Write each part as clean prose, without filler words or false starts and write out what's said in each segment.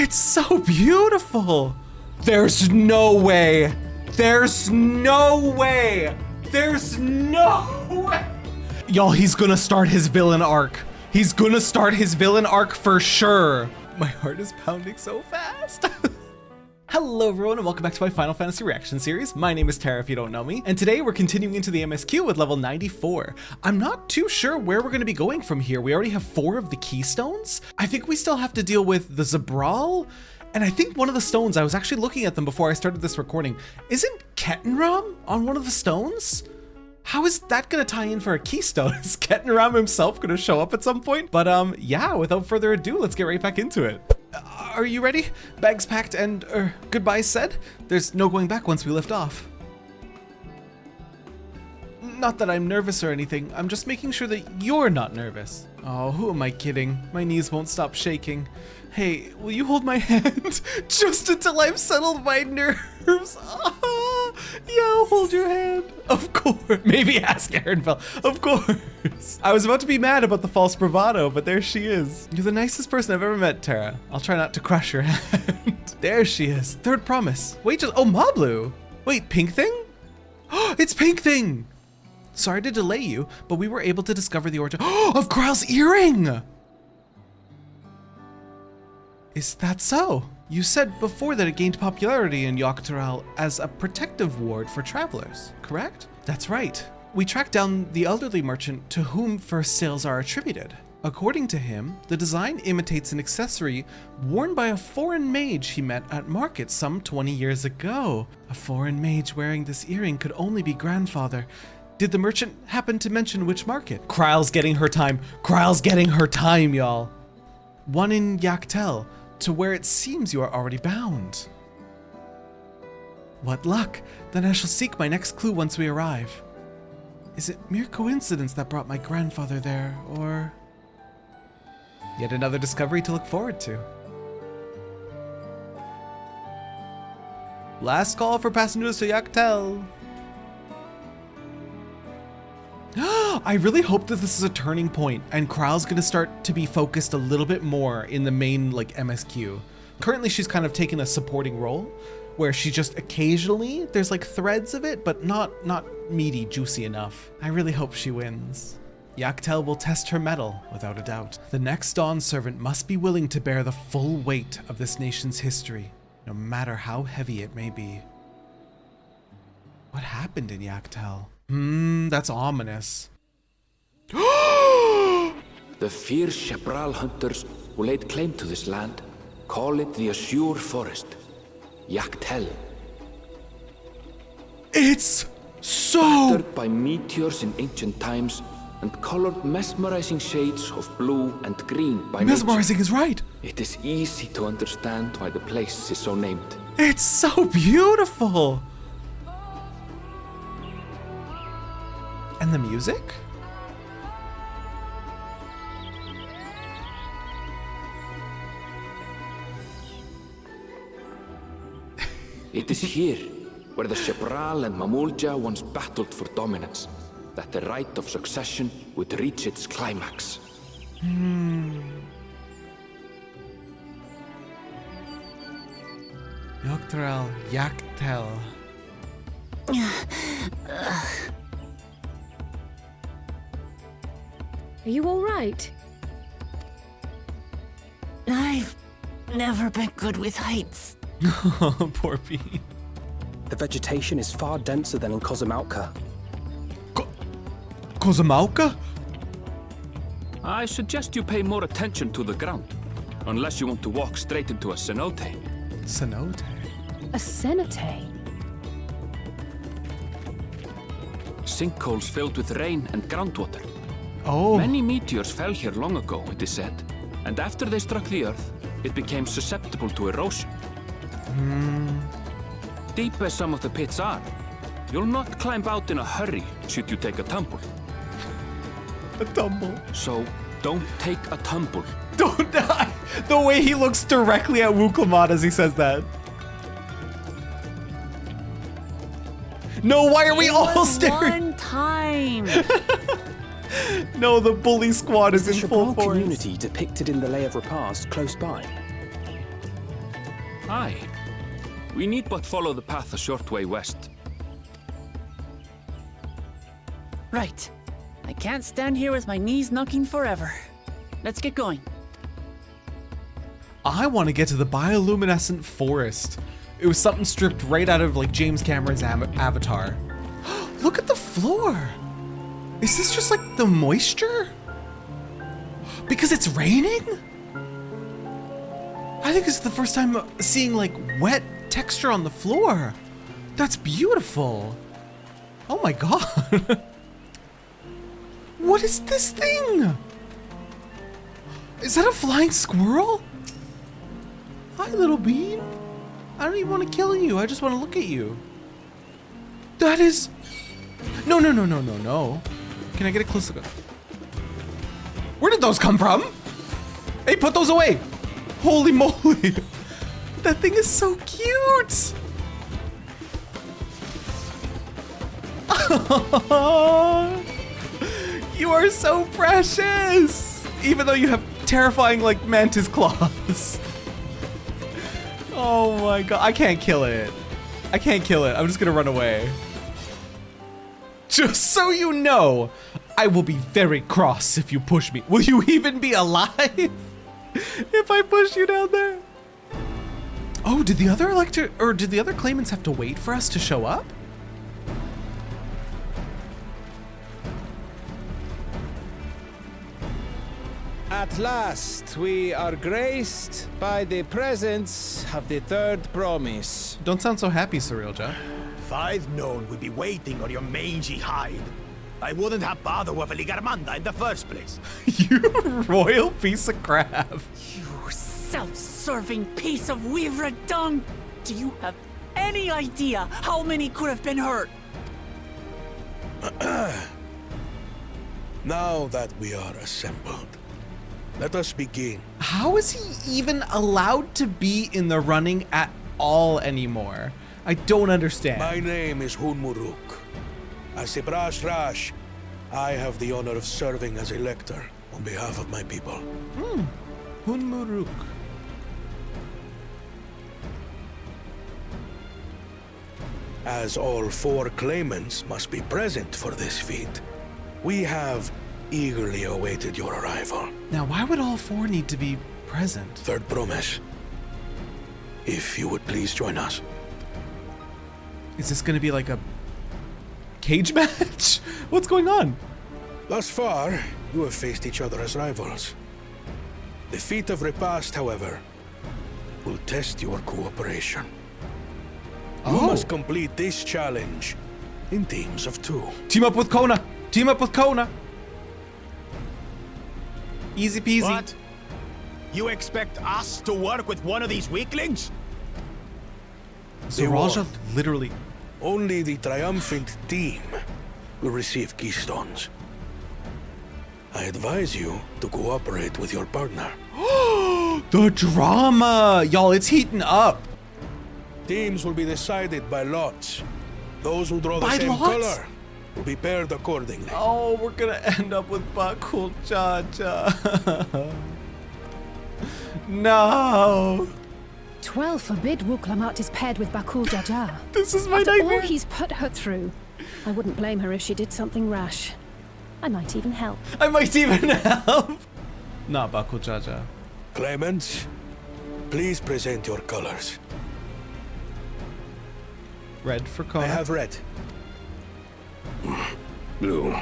It's so beautiful. There's no way. There's no way. There's no way. Y'all, he's gonna start his villain arc. He's gonna start his villain arc for sure. My heart is pounding so fast. Hello everyone and welcome back to my Final Fantasy reaction series. My name is Tara if you don't know me, and today we're continuing into the MSQ with level 94. I'm not too sure where we're going to be going from here. We already have 4 of the keystones. I think we still have to deal with the Zabral, and I think one of the stones, I was actually looking at them before I started this recording, isn't Kettenram on one of the stones? How is that going to tie in for a keystone? Is Kettenram himself going to show up at some point? But yeah, without further ado, let's get right back into it. Are you ready? Bags packed and goodbyes said? There's no going back once we lift off. Not that I'm nervous or anything, I'm just making sure that you're not nervous. Oh, who am I kidding? My knees won't stop shaking. Hey, will you hold my hand? Just until I've settled my nerves. Yeah, I'll hold your hand. Of course. Maybe ask Ehrenfeld. Of course. I was about to be mad about the false bravado, but there she is. You're the nicest person I've ever met, Tara. I'll try not to crush your hand. There she is. Third promise. Wait, oh, Mablu. Wait, Pink Thing? It's Pink Thing. Sorry to delay you, but we were able to discover the origin of Kryl's earring. Is that so? You said before that it gained popularity in Yak Tel as a protective ward for travelers, correct? That's right. We tracked down the elderly merchant to whom first sales are attributed. According to him, the design imitates an accessory worn by a foreign mage he met at market some 20 years ago. A foreign mage wearing this earring could only be grandfather. Did the merchant happen to mention which market? Kryl's getting her time. Kryl's getting her time, y'all. One in Yak Tel, to where it seems you are already bound. What luck! Then I shall seek my next clue once we arrive. Is it mere coincidence that brought my grandfather there, or yet another discovery to look forward to? Last call for passengers to Yak Tel. I really hope that this is a turning point and Kryl's gonna start to be focused a little bit more in the main MSQ. Currently she's kind of taken a supporting role where she just occasionally, there's threads of it, but not meaty, juicy enough. I really hope she wins. Yak Tel will test her mettle, without a doubt. The next Dawn servant must be willing to bear the full weight of this nation's history, no matter how heavy it may be. What happened in Yak Tel? That's ominous. The fierce Zabral hunters who laid claim to this land call it the Azure Forest, Yak Tel. It's so battered by meteors in ancient times and colored mesmerizing shades of blue and green by mesmerizing nature. Is right. It is easy to understand why the place is so named. It's so beautiful. And the music? It is here, where the Zabral and Bakool Ja Ja once battled for dominance, that the right of succession would reach its climax. Yak Tel. Are you all right? I've never been good with heights. Poor Bean. The vegetation is far denser than in Kozamauka. Kozamauka? I suggest you pay more attention to the ground, unless you want to walk straight into a cenote. Cenote? A cenote? Sinkholes filled with rain and groundwater. Oh. Many meteors fell here long ago, it is said, and after they struck the earth, it became susceptible to erosion. Deep as some of the pits are, you'll not climb out in a hurry should you take a tumble. A tumble. So, don't take a tumble. Don't die! The way he looks directly at Wuk Lamat as he says that. No, why are we all staring? One time. No, the bully squad is in full Zabral force. community depicted in the Lay of Repast close by. Aye. We need but follow the path a short way west. Right. I can't stand here with my knees knocking forever. Let's get going. I want to get to the bioluminescent forest. It was something stripped right out of like James Cameron's Avatar. Look at the floor. Is this just like the moisture? Because it's raining? I think it's the first time seeing like wet texture on the floor. That's beautiful. Oh my god. What is this thing? Is that a flying squirrel? Hi, little bean. I don't even want to kill you. I just want to look at you. That is... No. Can I get a close look? Where did those come from? Hey, put those away. Holy moly. That thing is so cute. You are so precious. Even though you have terrifying, like, mantis claws. Oh my god. I can't kill it. I can't kill it. I'm just gonna run away. Just so you know, I will be very cross if you push me. Will you even be alive if I push you down there? Oh, did the other claimants have to wait for us to show up? At last, we are graced by the presence of the third promise. Don't sound so happy, Surreal Jeff. If I'd known we'd be waiting on your mangy hide, I wouldn't have bothered with a Ligarmanda in the first place. You royal piece of crap. You self-serving piece of weaver dung! Do you have any idea how many could have been hurt? Now that we are assembled, let us begin. How is he even allowed to be in the running at all anymore? I don't understand. My name is Hunmuruk. As a Brash Rash, I have the honor of serving as a lector on behalf of my people. Hunmuruk. As all 4 claimants must be present for this feat, we have eagerly awaited your arrival. Now, why would all 4 need to be present? Third promise. If you would please join us. Is this gonna be like a cage match? What's going on? Thus far, you have faced each other as rivals. The feat of repast, however, will test your cooperation. You must complete this challenge in teams of 2. Team up with Kona. Team up with Kona. Easy peasy. What? You expect us to work with one of these weaklings? Zaraja literally... Only the triumphant team will receive keystones. I advise you to cooperate with your partner. The drama! Y'all, it's heating up. Teams will be decided by lots. Those who draw the By same lots? color will be paired accordingly. Oh, we're gonna end up with Bakool Ja Ja. No. 12 forbid Wuk Lamat is paired with Bakool Ja Ja. This is my After nightmare. all he's put her through, I wouldn't blame her if she did something rash. I might even help. I might even help. Not Bakool Ja Ja. Claimants, please present your colors. Red for Kona. I have red. Blue.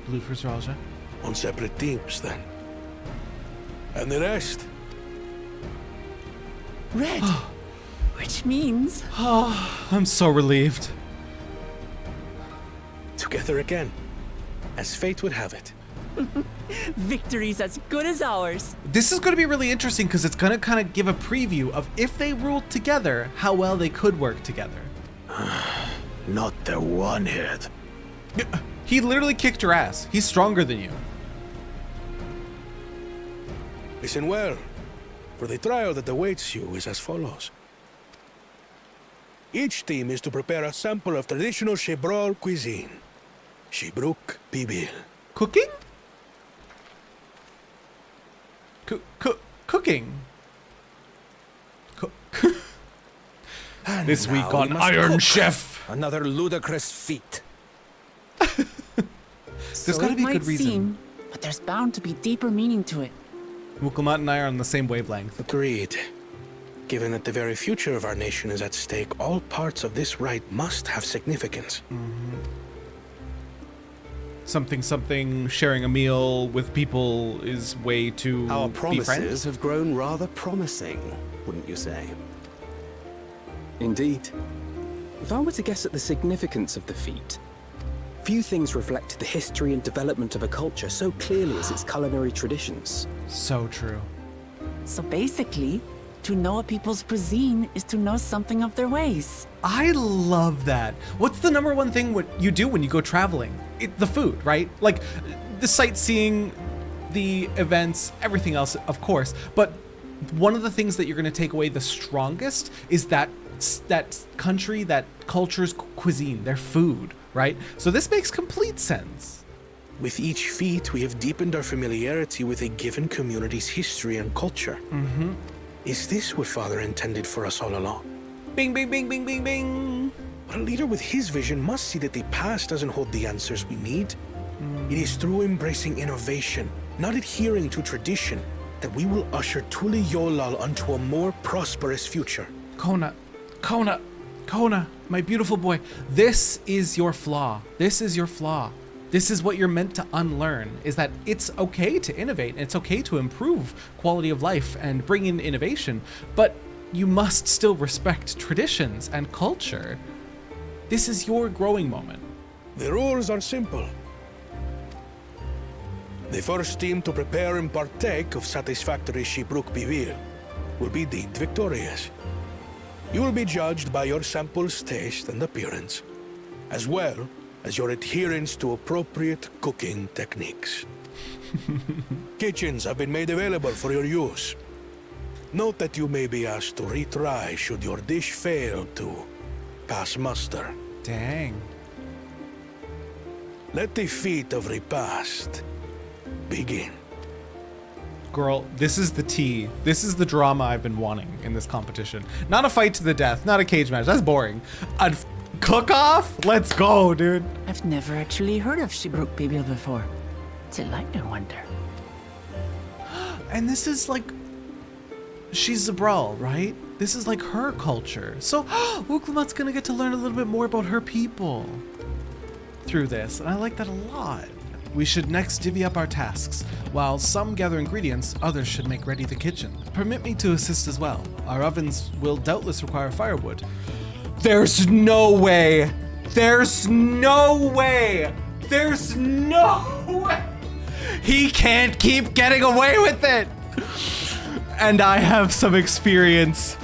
Blue for Zaraja. On separate teams, then. And the rest? Red. Which means... I'm so relieved. Together again, as fate would have it. victory's as good as ours. This is going to be really interesting because it's going to kind of give a preview of if they ruled together, how well they could work together. Not the one hit. He literally kicked your ass. He's stronger than you. Listen well, for the trial that awaits you is as follows. Each team is to prepare a sample of traditional Shebrol cuisine. Shibruk Pibil. Cooking? Cooking. And This now week we on must Iron cook. Chef. Another ludicrous feat. There's gotta be a good reason. Seem, but there's bound to be deeper meaning to it. Wuk Lamat and I are on the same wavelength. Agreed. Given that the very future of our nation is at stake, all parts of this rite must have significance. Something, sharing a meal with people is way to Our be promises friends. have grown rather promising, wouldn't you say? Indeed. If I were to guess at the significance of the feat, few things reflect the history and development of a culture so clearly as its culinary traditions. So true. So basically, to know a people's cuisine is to know something of their ways. I love that. What's the number one thing what you do when you go traveling? The food, right? Like the sightseeing, the events, everything else, of course. But one of the things that you're going to take away the strongest is that country, that culture's cuisine, their food, right? So this makes complete sense. With each feat, we have deepened our familiarity with a given community's history and culture. Is this what Father intended for us all along? Bing, bing, bing, bing, bing, bing. But a leader with his vision must see that the past doesn't hold the answers we need. It is through embracing innovation, not adhering to tradition, that we will usher Tuliyollal onto a more prosperous future. Kona, my beautiful boy. This is your flaw. This is your flaw. This is what you're meant to unlearn, is that it's okay to innovate and it's okay to improve quality of life and bring in innovation, but you must still respect traditions and culture. This is your growing moment. The rules are simple. The first team to prepare and partake of satisfactory Shibruk Bivir will be deemed victorious. You will be judged by your sample's taste and appearance, as well as your adherence to appropriate cooking techniques. Kitchens have been made available for your use. Note that you may be asked to retry should your dish fail to pass muster. Dang. Let the feat of repast begin. Girl, this is the tea. This is the drama I've been wanting in this competition. Not a fight to the death, not a cage match. That's boring. A cook-off? Let's go, dude. I've never actually heard of Shibruk Bibil before. Till I wonder. And this is like, she's Zabral, right? This is like her culture. So Wuk Lamat's gonna get to learn a little bit more about her people through this, and I like that a lot. We should next divvy up our tasks. While some gather ingredients, others should make ready the kitchen. Permit me to assist as well. Our ovens will doubtless require firewood. There's no way! There's no way! There's no way! He can't keep getting away with it! And I have some experience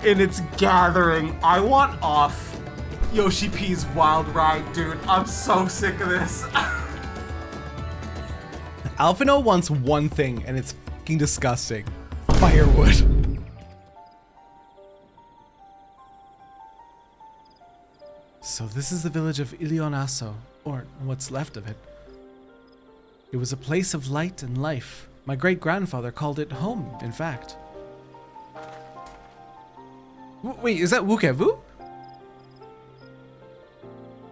in its gathering. I want off Yoshi P's wild ride, dude. I'm so sick of this. Alphino wants one thing, and it's fucking disgusting. Firewood. So this is the village of Ilionaso, or what's left of it. It was a place of light and life. My great-grandfather called it home, in fact. Wait, is that Wukevu?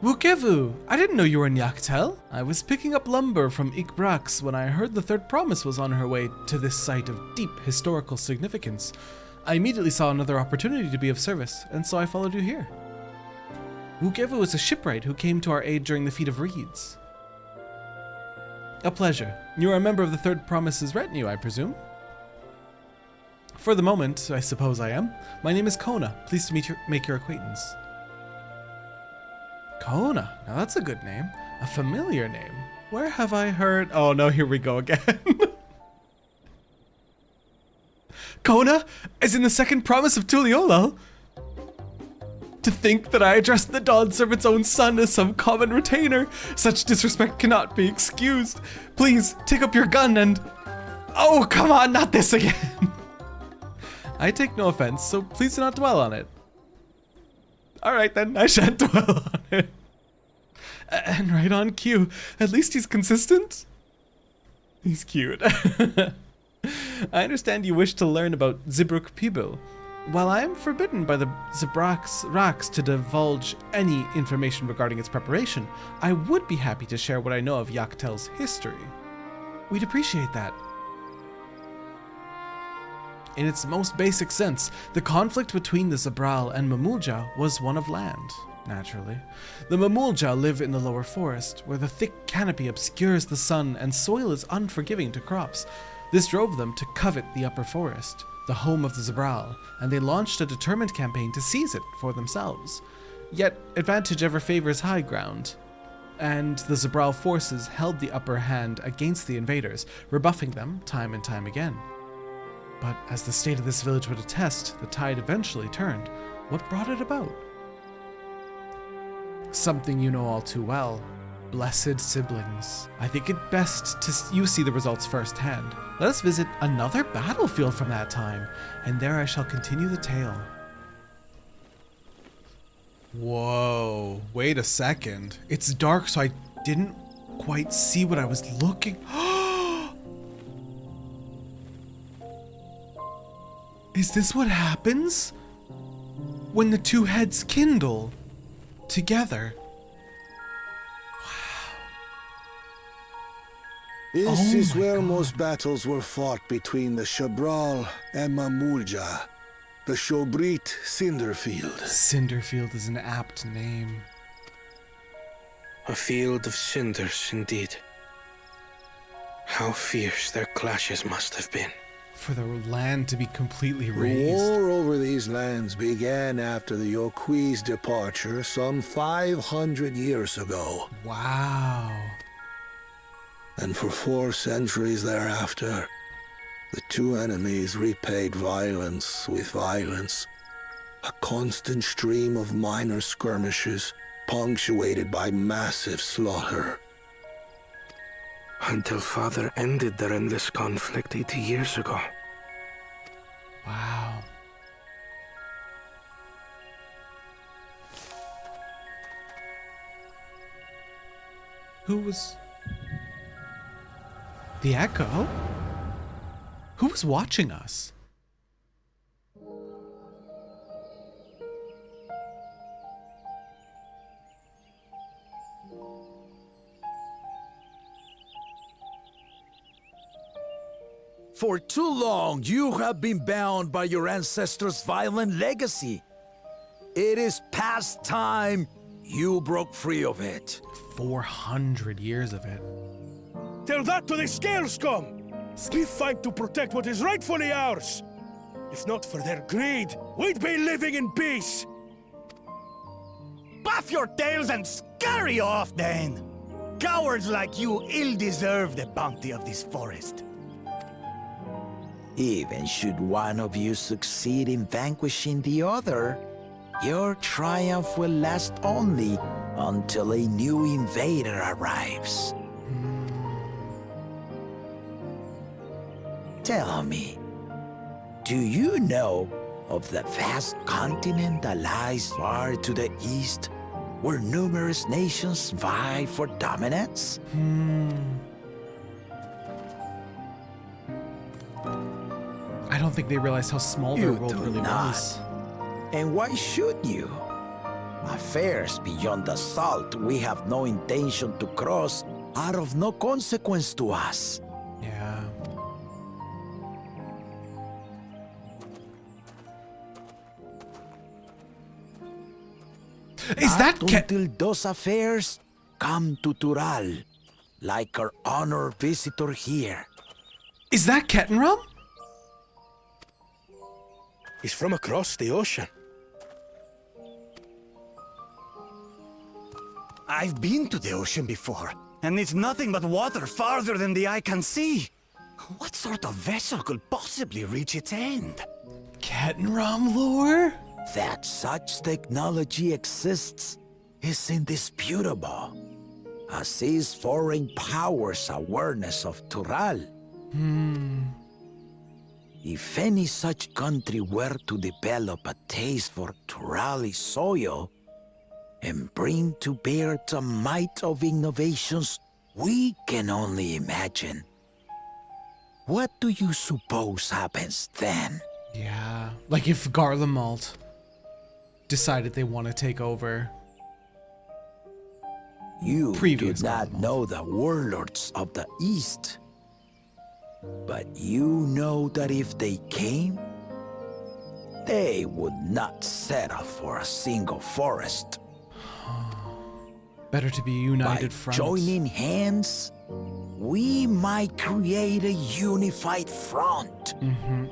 Wukevu! I didn't know you were in Yak Tel. I was picking up lumber from Ikbrax when I heard the third promise was on her way to this site of deep historical significance. I immediately saw another opportunity to be of service, and so I followed you here. Wukevu is a shipwright who came to our aid during the Feat of Reeds. A pleasure. You are a member of the Third Promise's retinue, I presume? For the moment, I suppose I am. My name is Kona. Pleased to make your acquaintance. Kona. Now that's a good name. A familiar name. Where have I heard? Oh no, here we go again. Kona, as in the second promise of Tuliyollal. To think that I addressed the Dawn Servant's own son as some common retainer. Such disrespect cannot be excused. Please, take up your gun and... Oh, come on, not this again. I take no offense, so please do not dwell on it. Alright then, I shan't dwell on it. And right on cue. At least he's consistent. He's cute. I understand you wish to learn about Zibruk Pibil. While I am forbidden by the Raks to divulge any information regarding its preparation, I would be happy to share what I know of Yak Tel's history. We'd appreciate that. In its most basic sense, the conflict between the Zabral and Mamook Ja was one of land, naturally. The Mamook Ja live in the lower forest, where the thick canopy obscures the sun and soil is unforgiving to crops. This drove them to covet the upper forest, the home of the Zabral, and they launched a determined campaign to seize it for themselves. Yet, advantage ever favors high ground, and the Zabral forces held the upper hand against the invaders, rebuffing them time and time again. But as the state of this village would attest, the tide eventually turned. What brought it about? Something you know all too well. Blessed siblings. I think it best you see the results firsthand. Let us visit another battlefield from that time, and there I shall continue the tale. Whoa, wait a second. It's dark, so I didn't quite see what I was looking. Is this what happens when the two heads kindle together? This is where most battles were fought between the Zabral and Mamook Ja. The Shobrit Cinderfield. Cinderfield is an apt name. A field of cinders, indeed. How fierce their clashes must have been. For the land to be completely The razed. war over these lands began after the Yokui's departure some 500 years ago. Wow. And for 4 centuries thereafter, the two enemies repaid violence with violence. A constant stream of minor skirmishes, punctuated by massive slaughter. Until Father ended their endless conflict 80 years ago. Wow. Who was... the Echo? Who was watching us? For too long, you have been bound by your ancestors' violent legacy. It is past time you broke free of it. 400 years of it. Tell that to the Scale Scum! We fight to protect what is rightfully ours. If not for their greed, we'd be living in peace. Puff your tails and scurry off, then! Cowards like you ill deserve the bounty of this forest. Even should one of you succeed in vanquishing the other, your triumph will last only until a new invader arrives. Tell me, do you know of the vast continent that lies far to the east, where numerous nations vie for dominance? I don't think they realized how small their world really was. And why should you? Affairs beyond the salt we have no intention to cross are of no consequence to us. Yeah. Is that until those affairs come to Tural, like our honored visitor here. Is that Kettenrum? He's from across the ocean. I've been to the ocean before, and it's nothing but water farther than the eye can see. What sort of vessel could possibly reach its end? Kettenrum lore? That such technology exists is indisputable, as is foreign powers' awareness of Tural. If any such country were to develop a taste for Turali soil and bring to bear the might of innovations we can only imagine, what do you suppose happens then? Yeah, like if Garlemald decided they want to take over. You Previous do not Garlemald. know the warlords of the East. But you know that if they came, they would not settle for a single forest. Better to be a united By front. joining hands, we might create a unified front.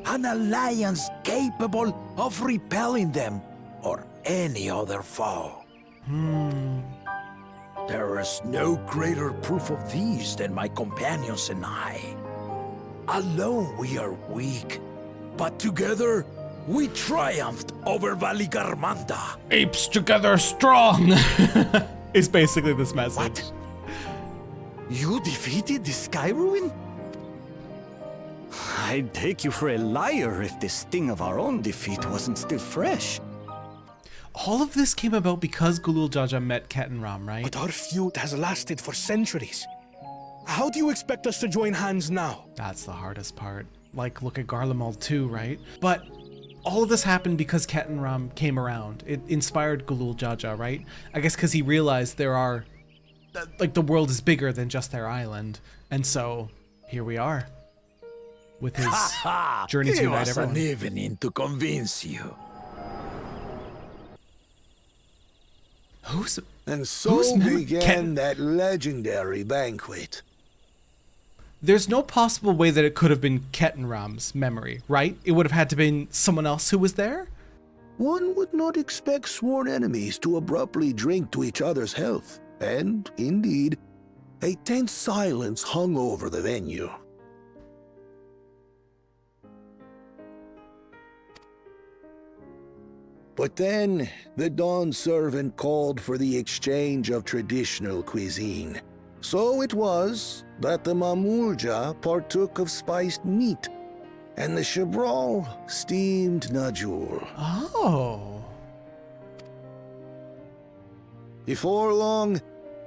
An alliance capable of repelling them or any other foe. There is no greater proof of this than my companions and I. Alone we are weak, but together we triumphed over Valigarmanda. Apes together strong! Is basically this message. What? You defeated the Sky Ruin? I'd take you for a liar if the sting of our own defeat wasn't still fresh. All of this came about because Bakool Ja Ja met Kettenram, right? But our feud has lasted for centuries. How do you expect us to join hands now? That's the hardest part. Like, look at Garlemald too, right? But all of this happened because Kettenram came around. It inspired Bakool Ja Ja, right? I guess because he realized there are, like, the world is bigger than just their island. And so, here we are. With his journey to It unite was an everyone. evening to convince you. Who's And Whose so memory began can- that legendary banquet. There's no possible way that it could have been Kettenram's memory, right? It would have had to been someone else who was there? One would not expect sworn enemies to abruptly drink to each other's health. And, indeed, a tense silence hung over the venue. But then, the Dawn servant called for the exchange of traditional cuisine. So it was that the Mamook Ja partook of spiced meat, and the Chebral steamed najul. Oh. Before long,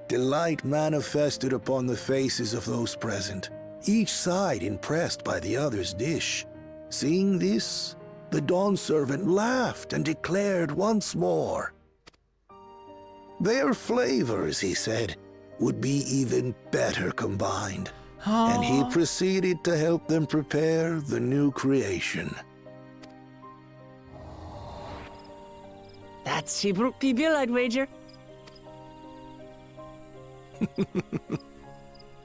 delight manifested upon the faces of those present, each side impressed by the other's dish. Seeing this, the Dawn servant laughed and declared once more. Their flavors, he said, would be even better combined. And he proceeded to help them prepare the new creation. That's Shibruk Pibil, I'd wager.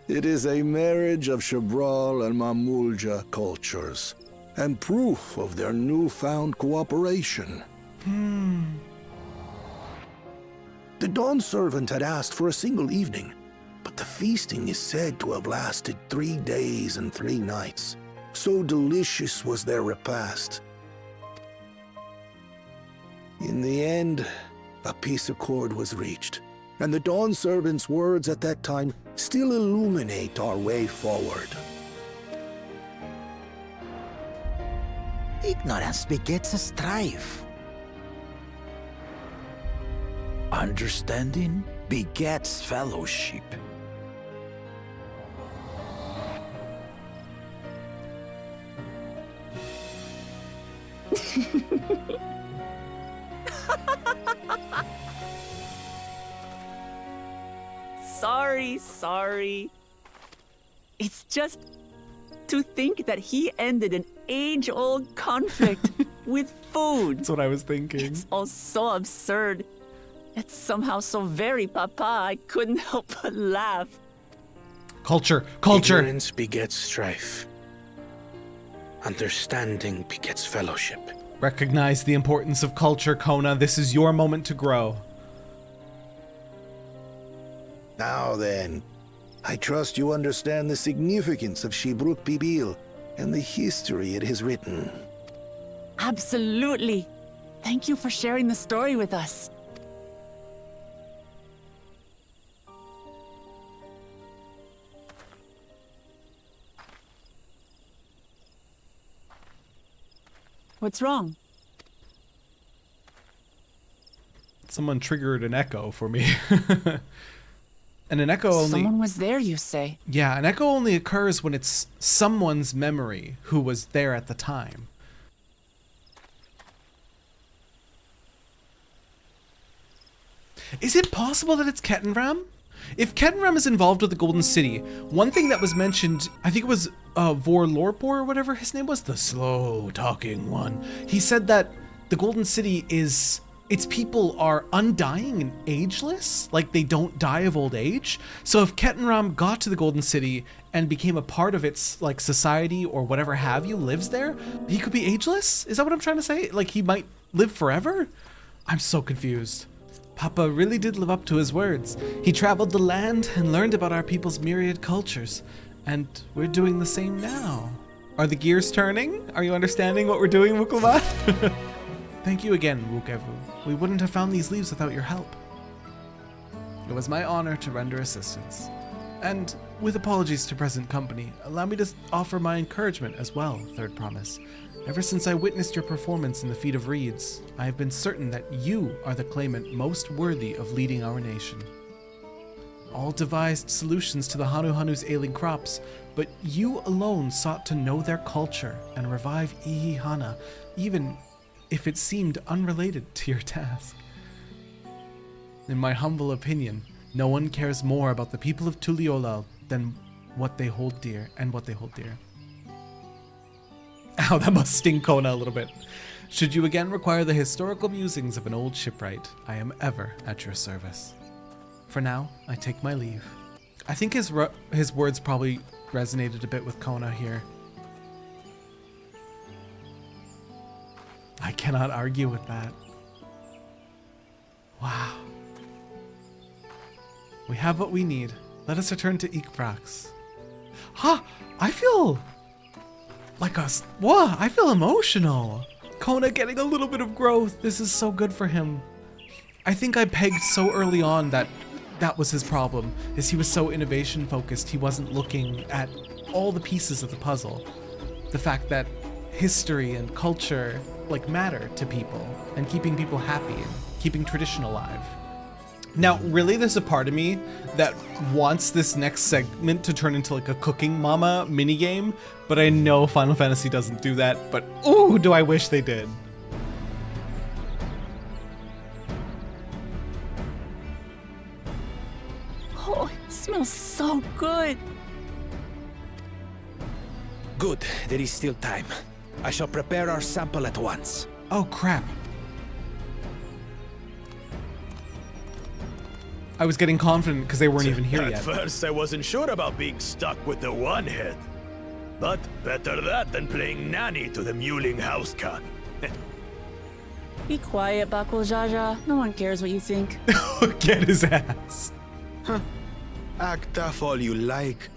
It is a marriage of Chebral and Mamook Ja cultures, and proof of their newfound cooperation. The Dawn servant had asked for a single evening, but the feasting is said to have lasted 3 days and 3 nights. So delicious was their repast. In the end, a peace accord was reached, and the Dawn servant's words at that time still illuminate our way forward. Ignorance begets a strife. Understanding begets fellowship. Sorry. It's just to think that he ended an age-old conflict with food. That's what I was thinking. It's all so absurd. It's somehow so very papa, I couldn't help but laugh. Culture. Ignorance begets strife. Understanding begets fellowship. Recognize the importance of culture, Kona. This is your moment to grow. Now then, I trust you understand the significance of Shibruk Pibil and the history it has written. Absolutely. Thank you for sharing the story with us. What's wrong? Someone triggered an echo for me. And an echo only... Someone was there, you say? Yeah, an echo only occurs when it's someone's memory who was there at the time. Is it possible that it's Kettenram? If Kettenram is involved with the Golden City, one thing that was mentioned, I think it was Vor Lorpor or whatever his name was, the slow talking one. He said that the Golden City is, its people are undying and ageless, like they don't die of old age. So if Kettenram got to the Golden City and became a part of its like society or whatever have you, lives there, he could be ageless? Is that what I'm trying to say? Like he might live forever? I'm so confused. Papa really did live up to his words. He traveled the land and learned about our people's myriad cultures. And we're doing the same now. Are the gears turning? Are you understanding what we're doing, Wuk Lamat? Thank you again, Wukevu. We wouldn't have found these leaves without your help. It was my honor to render assistance. And with apologies to present company, allow me to offer my encouragement as well, Third Promise. Ever since I witnessed your performance in the Feat of Reeds, I have been certain that you are the claimant most worthy of leading our nation. All devised solutions to the Hanuhanu's ailing crops, but you alone sought to know their culture and revive Ihihana, even if it seemed unrelated to your task. In my humble opinion, no one cares more about the people of Tuliolal than what they hold dear. Ow, that must sting Kona a little bit. Should you again require the historical musings of an old shipwright, I am ever at your service. For now, I take my leave. I think his words probably resonated a bit with Kona here. I cannot argue with that. Wow. We have what we need. Let us return to Ikprax. I feel like I feel emotional. Kona getting a little bit of growth. This is so good for him. I think I pegged so early on that was his problem, is he was so innovation focused. He wasn't looking at all the pieces of the puzzle. The fact that history and culture like matter to people and keeping people happy and keeping tradition alive. Now, really, there's a part of me that wants this next segment to turn into like a cooking mama minigame, but I know Final Fantasy doesn't do that, but ooh, do I wish they did. Oh, it smells so good. Good, there is still time. I shall prepare our sample at once. Oh, crap. I was getting confident because they weren't even here yet. At first, I wasn't sure about being stuck with the one head. But better that than playing nanny to the mewling house cat. Be quiet, Bakool Ja Ja. No one cares what you think. Get his ass. Huh. Act tough all you like.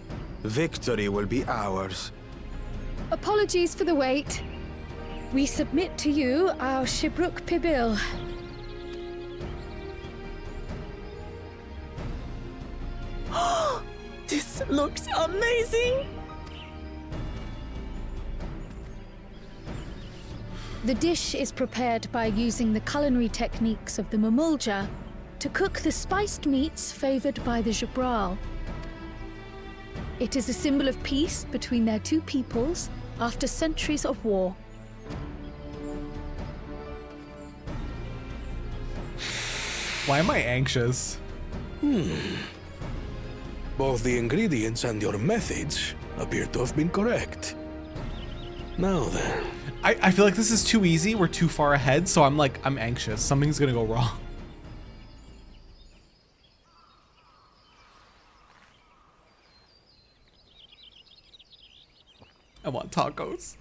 Victory will be ours. Apologies for the wait. We submit to you our Shibruk Pibil. This looks amazing! The dish is prepared by using the culinary techniques of the Mamulja to cook the spiced meats favored by the Jabral. It is a symbol of peace between their two peoples after centuries of war. Why am I anxious? Both the ingredients and your methods appear to have been correct. Now then. I feel like this is too easy. We're too far ahead, so I'm anxious. Something's gonna go wrong. I want tacos.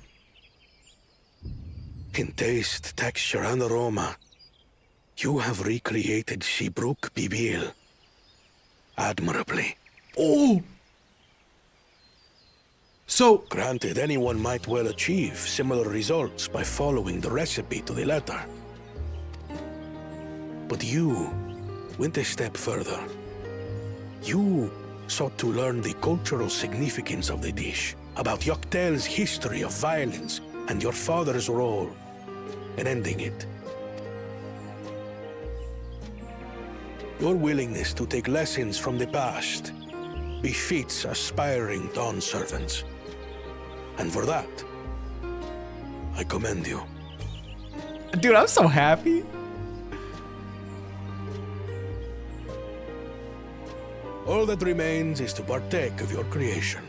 In taste, texture, and aroma, you have recreated Shibruk Pibil admirably. Oh! So, granted, anyone might well achieve similar results by following the recipe to the letter. But you went a step further. You sought to learn the cultural significance of the dish, about Yak Tel's history of violence and your father's role in ending it. Your willingness to take lessons from the past befits aspiring Dawn servants. And for that, I commend you. Dude, I'm so happy. All that remains is to partake of your creation.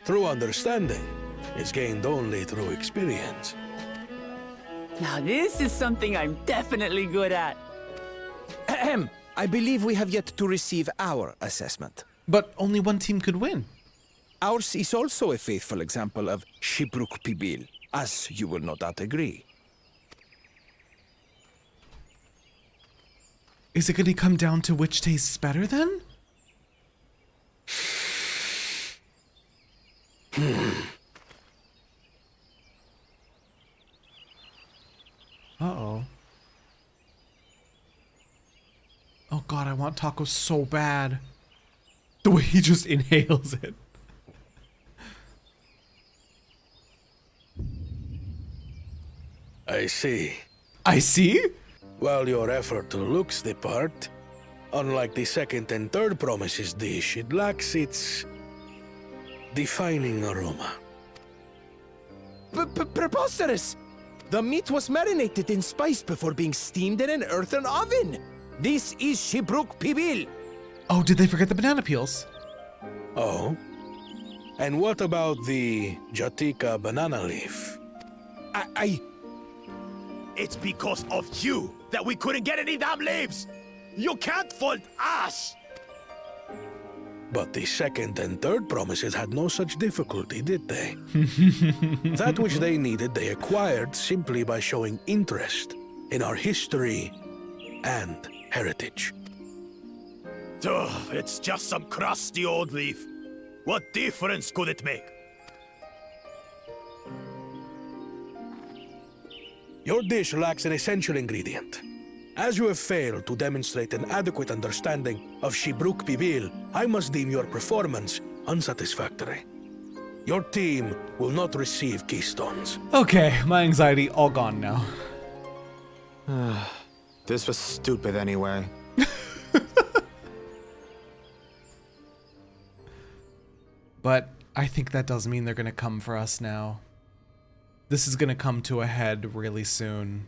True understanding is gained only through experience. Now this is something I'm definitely good at. Ahem. I believe we have yet to receive our assessment. But only one team could win. Ours is also a faithful example of Shibruk Pibil, as you will no doubt agree. Is it going to come down to which tastes better then? Uh-oh. Oh god, I want tacos so bad. The way he just inhales it. I see. I see? While your effort looks the part, unlike the second and third promises dish, it lacks its defining aroma. Preposterous! The meat was marinated and spiced before being steamed in an earthen oven. This is Shibruk Pibil. Oh, did they forget the banana peels? Oh? And what about the Jatika banana leaf? It's because of you that we couldn't get any damn leaves! You can't fault us! But the second and third promises had no such difficulty, did they? That which they needed, they acquired simply by showing interest in our history and heritage. Ugh, it's just some crusty old leaf. What difference could it make? Your dish lacks an essential ingredient. As you have failed to demonstrate an adequate understanding of Shibruk Pibil, I must deem your performance unsatisfactory. Your team will not receive keystones. Okay, my anxiety all gone now. This was stupid anyway. But I think that does mean they're gonna come for us now. This is gonna come to a head really soon.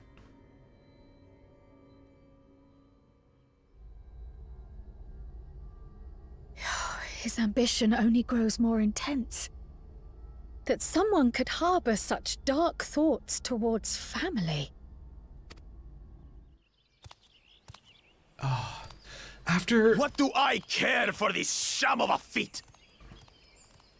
His ambition only grows more intense. That someone could harbor such dark thoughts towards family. Oh, after... What do I care for this sham of a feat?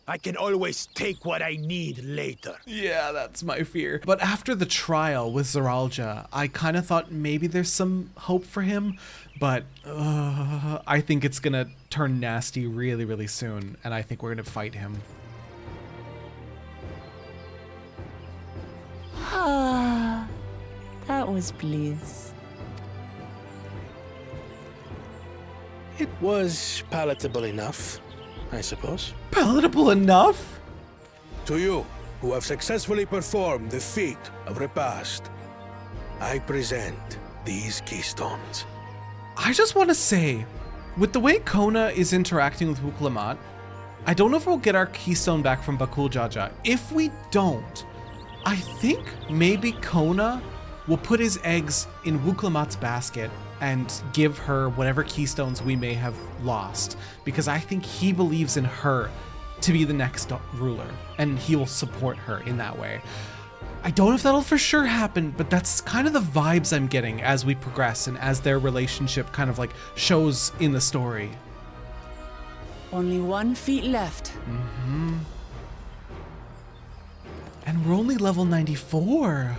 I can always take what I need later. Yeah, that's my fear. But after the trial with Zeralja, I kind of thought maybe there's some hope for him, but I think it's gonna turn nasty really, really soon, and I think we're gonna fight him. Ah, that was bliss. It was palatable enough, I suppose. Palatable enough? To you, who have successfully performed the feat of repast, I present these keystones. I just want to say, with the way Kona is interacting with Wuk Lamat, I don't know if we'll get our keystone back from Bakool Ja Ja. If we don't, I think maybe Kona will put his eggs in Wuk Lamat's basket and give her whatever keystones we may have lost, because I think he believes in her to be the next ruler, and he will support her in that way. I don't know if that'll for sure happen, but that's kind of the vibes I'm getting as we progress and as their relationship kind of like shows in the story. Only 1 feet left. Mm-hmm. And we're only level 94.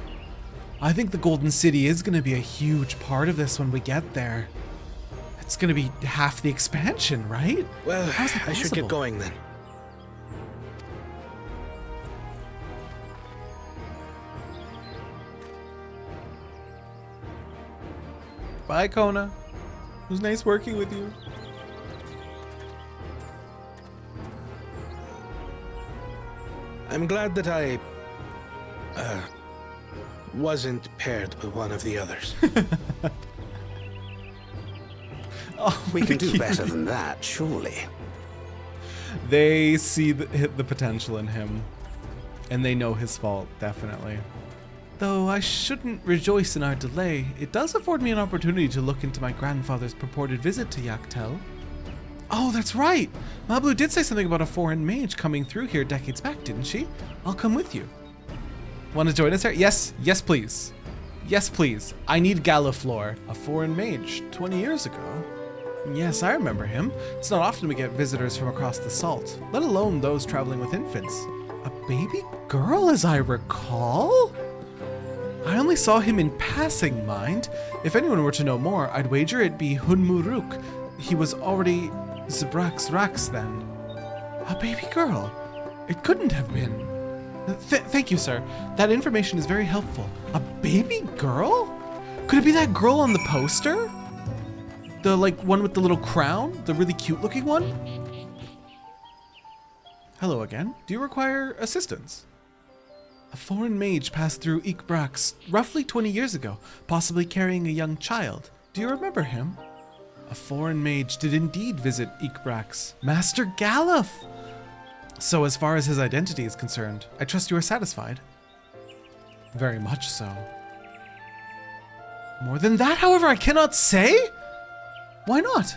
I think the Golden City is going to be a huge part of this when we get there. It's going to be half the expansion, right? Well, I should get going then. Bye, Kona. It was nice working with you. I'm glad that I wasn't paired with one of the others. Oh, we can do better than that, surely. They see the potential in him, and they know his fault, definitely. Though I shouldn't rejoice in our delay, it does afford me an opportunity to look into my grandfather's purported visit to Yak Tel. Oh, that's right. Mablu did say something about a foreign mage coming through here decades back, didn't she? I'll come with you. Want to join us here? Yes, yes, please. Yes, please. I need Galliflor, a foreign mage 20 years ago. Yes, I remember him. It's not often we get visitors from across the salt, let alone those traveling with infants. A baby girl, as I recall? I only saw him in passing, mind. If anyone were to know more, I'd wager it'd be Hunmuruk. He was already Zbrax Rax then. A baby girl. It couldn't have been. Thank you, sir. That information is very helpful. A baby girl? Could it be that girl on the poster? The, one with the little crown? The really cute looking one? Hello again. Do you require assistance? A foreign mage passed through Ikbrax roughly 20 years ago, possibly carrying a young child. Do you remember him? A foreign mage did indeed visit Ikbrax. Master Galuf! So as far as his identity is concerned, I trust you are satisfied? Very much so. More than that, however, I cannot say? Why not?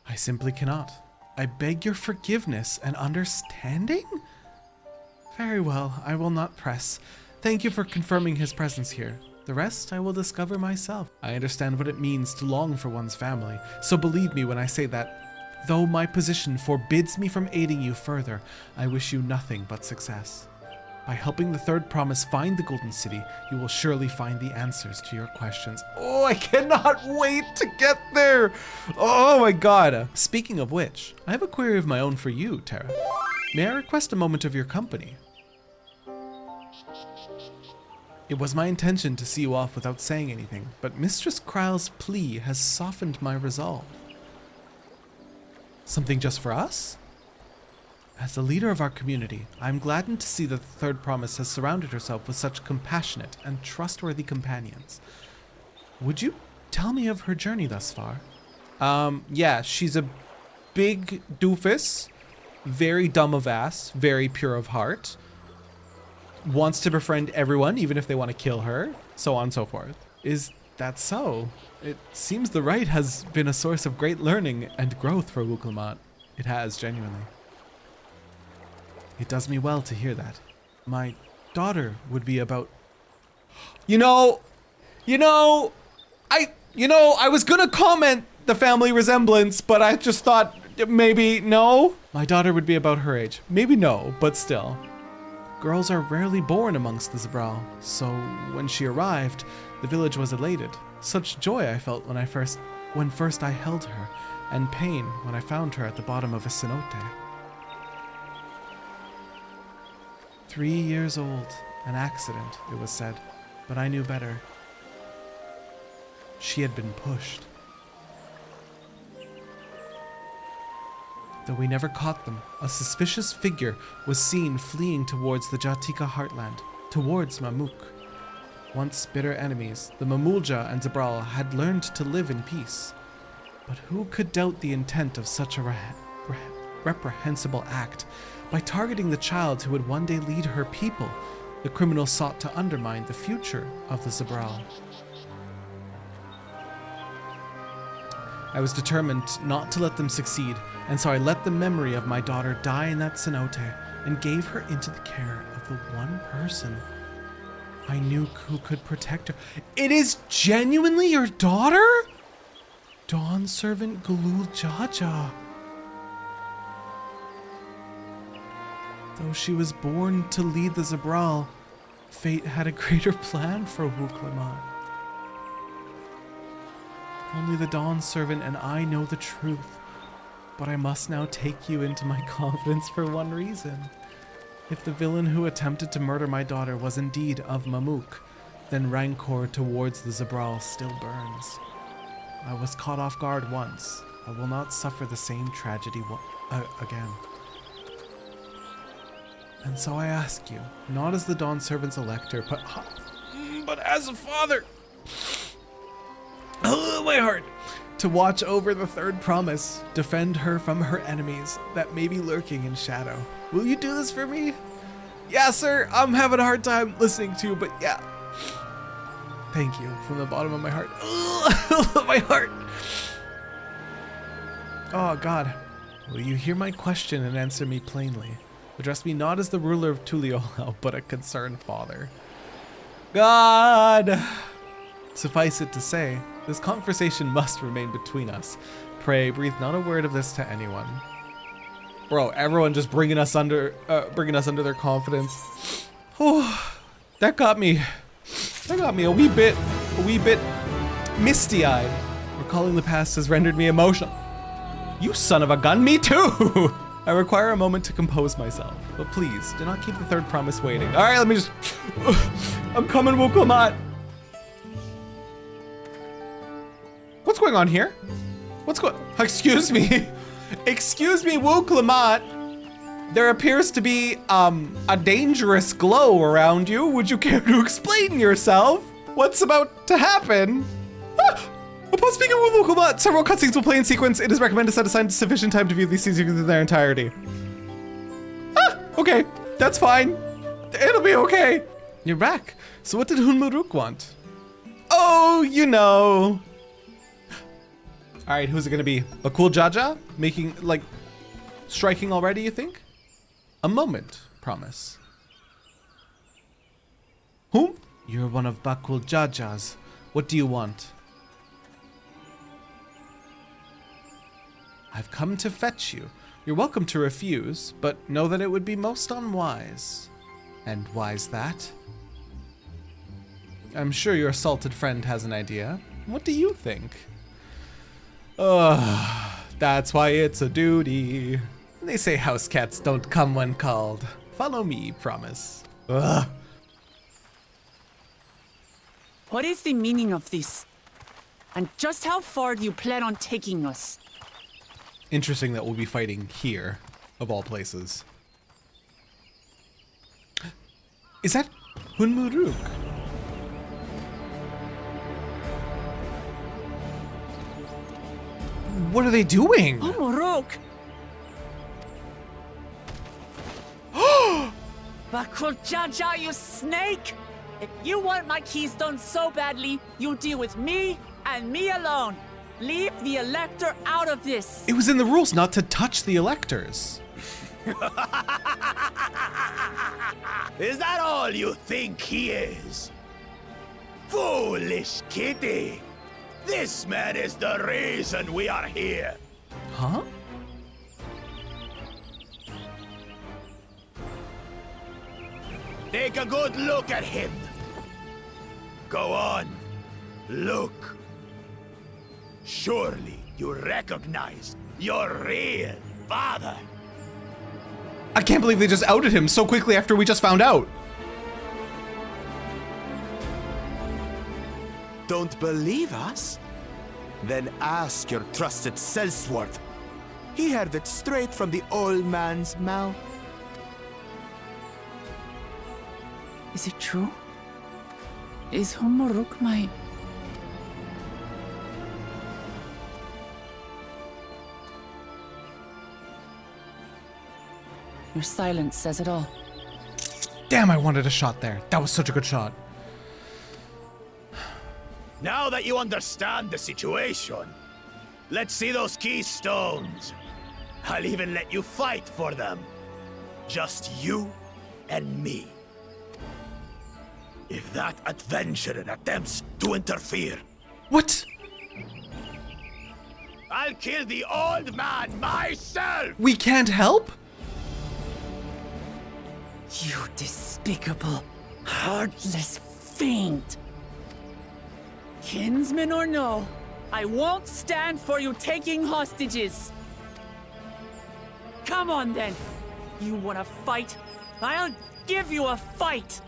I simply cannot. I beg your forgiveness and understanding? Very well, I will not press. Thank you for confirming his presence here. The rest I will discover myself. I understand what it means to long for one's family, so believe me when I say that, though my position forbids me from aiding you further, I wish you nothing but success. By helping the third promise find the Golden City, you will surely find the answers to your questions. Oh, I cannot wait to get there! Oh my god. Speaking of which, I have a query of my own for you, Tara. May I request a moment of your company? It was my intention to see you off without saying anything, but Mistress Kryle's plea has softened my resolve. Something just for us? As the leader of our community, I am gladdened to see that the Third Promise has surrounded herself with such compassionate and trustworthy companions. Would you tell me of her journey thus far? Yeah, she's a big doofus, very dumb of ass, very pure of heart, wants to befriend everyone, even if they want to kill her, so on and so forth. Is that so? It seems the rite has been a source of great learning and growth for Wuk Lamat. It has, genuinely. It does me well to hear that. My daughter would be about... I was gonna comment the family resemblance, but I just thought maybe no. My daughter would be about her age. Maybe no, but still. Girls are rarely born amongst the Zabral, so when she arrived, the village was elated. Such joy I felt when first I held her, and pain when I found her at the bottom of a cenote. 3 years old, an accident, it was said, but I knew better. She had been pushed. Though we never caught them, a suspicious figure was seen fleeing towards the Jatika heartland, towards Mamook. Once bitter enemies, the Mamook Ja and Zabral had learned to live in peace. But who could doubt the intent of such a reprehensible act? By targeting the child who would one day lead her people, the criminal sought to undermine the future of the Zabral. I was determined not to let them succeed, and so I let the memory of my daughter die in that cenote and gave her into the care of the one person I knew who could protect her. It is genuinely your daughter? Dawn servant Bakool Ja Ja. Though she was born to lead the Zabral, fate had a greater plan for Wuk Lamat. Only the Dawn servant and I know the truth, but I must now take you into my confidence for one reason. If the villain who attempted to murder my daughter was indeed of Mamook, then rancor towards the Zabral still burns. I was caught off guard once. I will not suffer the same tragedy again. And so I ask you, not as the Dawn Servant's elector, but as a father, my heart, to watch over the third promise, defend her from her enemies that may be lurking in shadow. Will you do this for me? Yeah, sir, I'm having a hard time listening to you, but yeah. Thank you from the bottom of my heart. Ugh, my heart. Oh, God. Will you hear my question and answer me plainly? Address me not as the ruler of Tuliolo, but a concerned father. God! Suffice it to say, this conversation must remain between us. Pray, breathe not a word of this to anyone. Bro, everyone just bringing us under their confidence. Oh, that got me a wee bit misty-eyed. Recalling the past has rendered me emotional. You son of a gun, me too! I require a moment to compose myself, but please, do not keep the third promise waiting. All right, let me just... I'm coming, Wuk Lamat. What's going on here? Excuse me. Excuse me, Wuk Lamat. There appears to be, a dangerous glow around you. Would you care to explain yourself? What's about to happen? Upon speaking with Wuk Lamat, several cutscenes will play in sequence. It is recommended to set aside sufficient time to view these scenes in their entirety. Okay, that's fine. It'll be okay. You're back. So what did Hunmuruk want? Oh, you know. All right, who's it gonna be? Bakool Ja Ja? Making, like, striking already, you think? A moment, promise. Whom? You're one of Bakool Ja Ja's. What do you want? I've come to fetch you. You're welcome to refuse, but know that it would be most unwise. And why's that? I'm sure your assaulted friend has an idea. What do you think? That's why it's a duty. They say house cats don't come when called. Follow me, promise. Ugh. What is the meaning of this? And just how far do you plan on taking us? Interesting that we'll be fighting here, of all places. Is that Hunmuruk? What are they doing? Mamook! Bakool Ja Ja, you snake! If you want my keystone so badly, you deal with me and me alone. Leave the Elector out of this. It was in the rules not to touch the Electors. Is that all you think he is? Foolish kitty! This man is the reason we are here. Huh? Take a good look at him. Go on, look. Surely you recognize your real father. I can't believe they just outed him so quickly after we just found out. Don't believe us? Then ask your trusted Sellsworth. He heard it straight from the old man's mouth. Is it true? Is Hunmuruk my... Your silence says it all. Damn, I wanted a shot there. That was such a good shot. Now that you understand the situation, let's see those keystones. I'll even let you fight for them. Just you and me. If that adventurer attempts to interfere... What? I'll kill the old man myself! We can't help? You despicable, heartless fiend! Kinsman or no, I won't stand for you taking hostages! Come on then! You wanna fight? I'll give you a fight!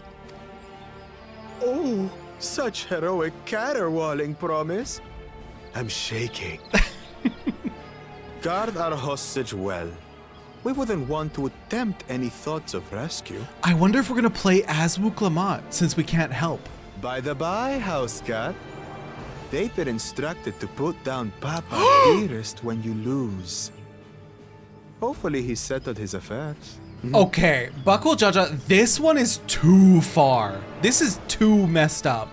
Oh, such heroic caterwauling promise. I'm shaking. Guard our hostage well. We wouldn't want to attempt any thoughts of rescue. I wonder if we're gonna play as Wuk Lamat since we can't help. By the by, house cat. They've been instructed to put down Papa dearest when you lose. Hopefully he settled his affairs. Okay, Bakool Ja Ja, this one is too far. This is too messed up.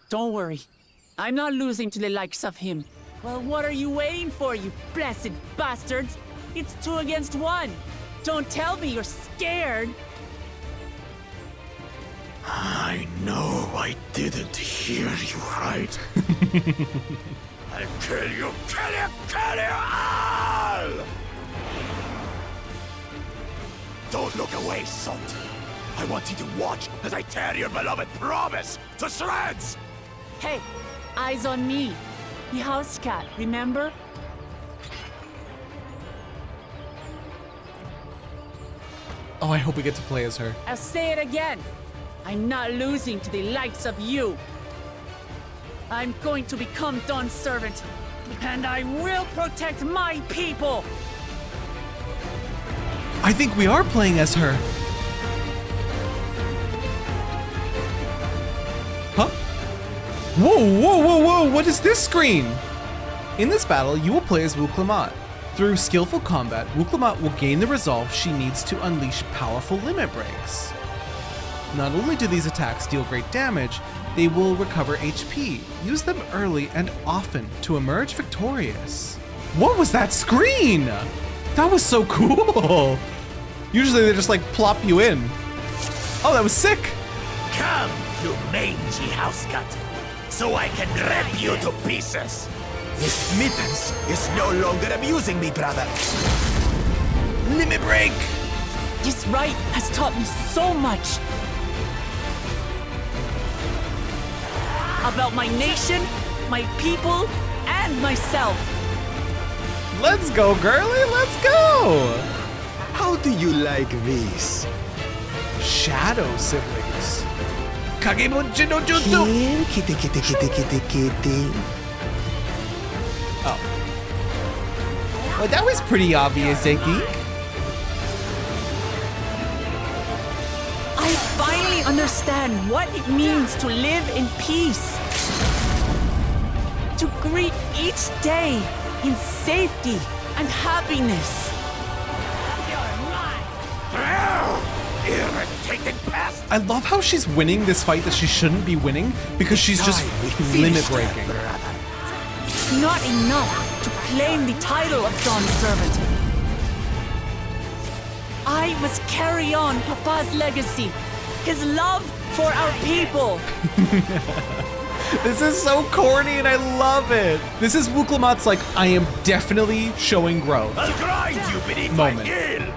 Don't worry. I'm not losing to the likes of him. Well, what are you waiting for, you blessed bastards? It's 2 against 1. Don't tell me you're scared. I know I didn't hear you right. I'll kill you all! Don't look away, Salt. I want you to watch as I tear your beloved promise to shreds! Hey, eyes on me. The house cat, remember? Oh, I hope we get to play as her. I'll say it again. I'm not losing to the likes of you. I'm going to become Dawn's servant, and I will protect my people. I think we are playing as her. Huh? Whoa, whoa, whoa, whoa, what is this screen? In this battle, you will play as Wuk Lamat. Through skillful combat, Wuk Lamat will gain the resolve she needs to unleash powerful limit breaks. Not only do these attacks deal great damage, they will recover HP. Use them early and often to emerge victorious. What was that screen? That was so cool. Usually they just like plop you in. Oh, that was sick. Come, you mangy house cat, so I can rip you to pieces. This Mittens is no longer amusing me, brother. Limit break. This rite has taught me so much. About my nation, my people, and myself. Let's go, girly, let's go! How do you like these? Shadow siblings. Kagebunchi no jutsu! Here, kitty, kitty, kitty, kitty, kitty. Oh. Well, that was pretty obvious, Eki. I finally understand what it means to live in peace. To greet each day in safety and happiness. Irritating pest! I love how she's winning this fight that she shouldn't be winning because she's just limit breaking. Not enough to claim the title of Dawn's servant. I must carry on Papa's legacy, his love for our people. This is so corny and I love it. This is Wuk Lamat's like, I am definitely showing growth. I'll grind you beneath moment. my heel.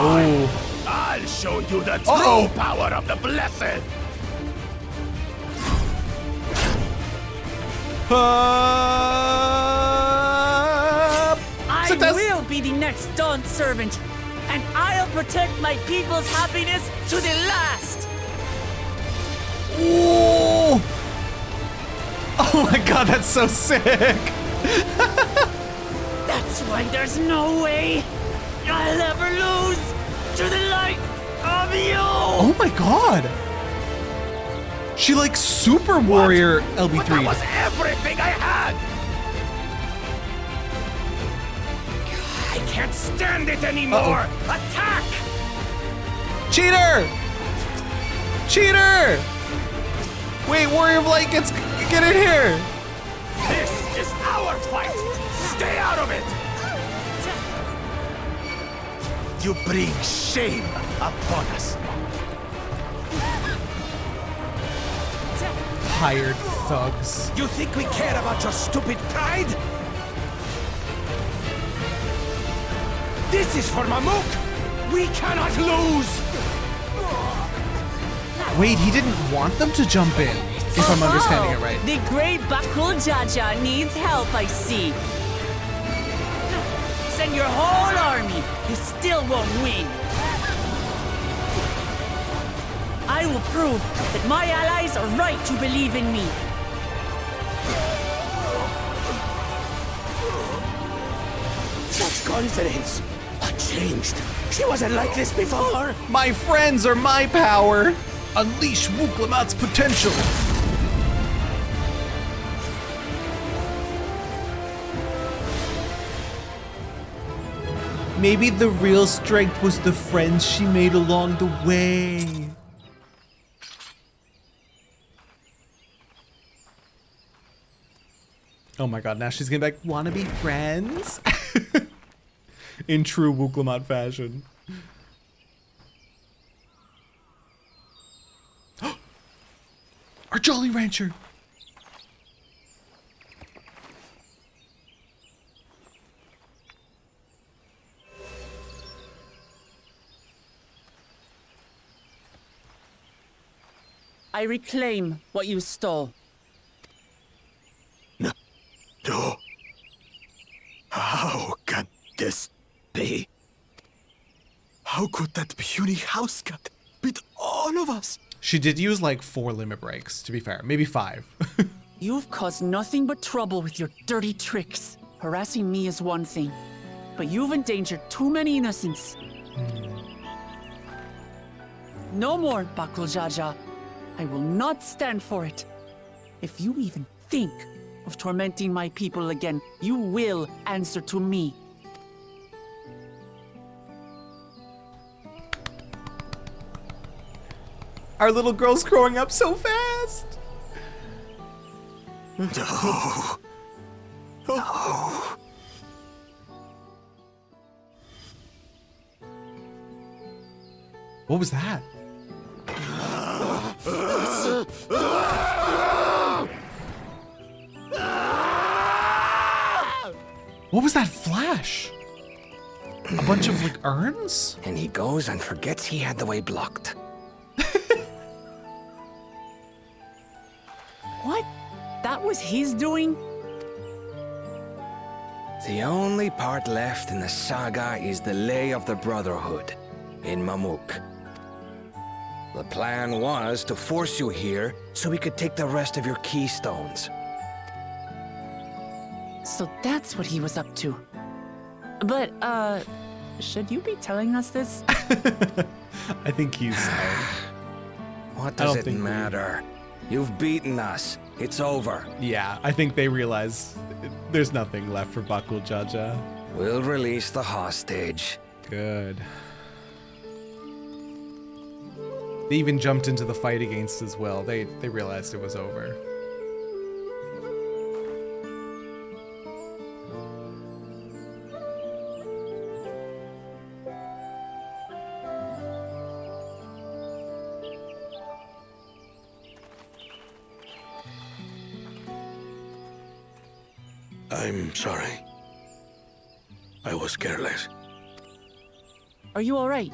Oh. I'll show you the true power of the blessed. I will be the next Dawn servant, and I'll protect my people's happiness to the last. Ooh. Oh my god, that's so sick. That's why there's no way I'll ever lose to the like of you. Oh my god. She like super warrior LB3. But that was everything I had. I can't stand it anymore. Attack! Cheater! Cheater! Wait, Warrior of Light, get in here! This is our fight! Stay out of it! You bring shame upon us. Hired thugs. You think we care about your stupid pride? This is for Mamook! We cannot lose! Wait, he didn't want them to jump in, if I'm understanding it right. The great Bakool Ja Ja needs help, I see. Send your whole army. You still won't win. I will prove that my allies are right to believe in me. Such confidence. What changed? She wasn't like this before. My friends are my power. Unleash Wuk Lamat's potential. Maybe the real strength was the friends she made along the way. Oh my god, now she's gonna be like, wanna be friends? In true Wuk Lamat fashion. Our Jolly Rancher! I reclaim what you stole. No. How can this be? How could that puny house cat beat all of us? She did use like 4 limit breaks, to be fair. Maybe 5. You've caused nothing but trouble with your dirty tricks. Harassing me is one thing, but you've endangered too many innocents. No more, Bakool Ja Ja. I will not stand for it. If you even think of tormenting my people again, you will answer to me. Our little girl's growing up so fast. No. No. What was that? What was that flash? A bunch of like urns? And he goes and forgets he had the way blocked. What? That was his doing? The only part left in the saga is the Lay of the Brotherhood in Mamook. The plan was to force you here so we could take the rest of your keystones. So that's what he was up to. But, should you be telling us this? I think he's... What does it matter? You've beaten us. It's over. Yeah, I think they realize there's nothing left for Bakool Ja Ja. We'll release the hostage. Good. They even jumped into the fight against as well. They realized it was over. I'm sorry. I was careless. Are you all right?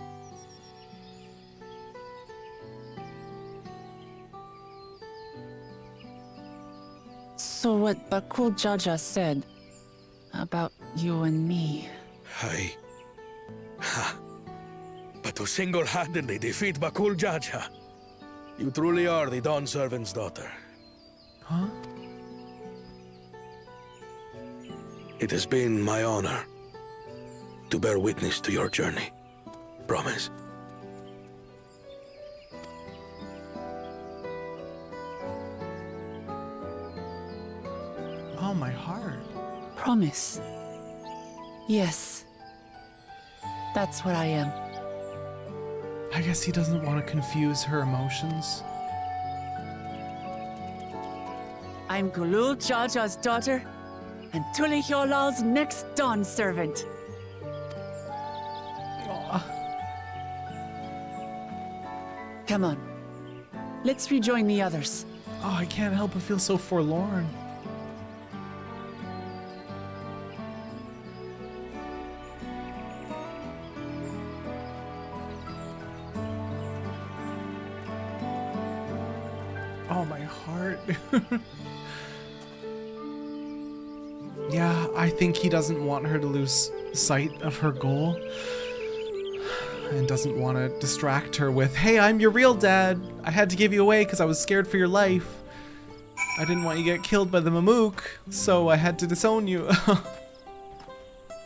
So what Bakool Ja Ja said about you and me... But to single-handedly defeat Bakool Ja Ja, you truly are the Dawn Servant's daughter. Huh? It has been my honor to bear witness to your journey. Promise. Oh, my heart. Promise. Yes. That's what I am. I guess he doesn't want to confuse her emotions. I'm Bakool Ja Ja's daughter, and Tuli Hyolal's next Dawn servant. Come on. Let's rejoin the others. Oh, I can't help but feel so forlorn. Oh, my heart. Yeah, I think he doesn't want her to lose sight of her goal. And doesn't want to distract her with, hey, I'm your real dad. I had to give you away because I was scared for your life. I didn't want you to get killed by the Mamook, so I had to disown you.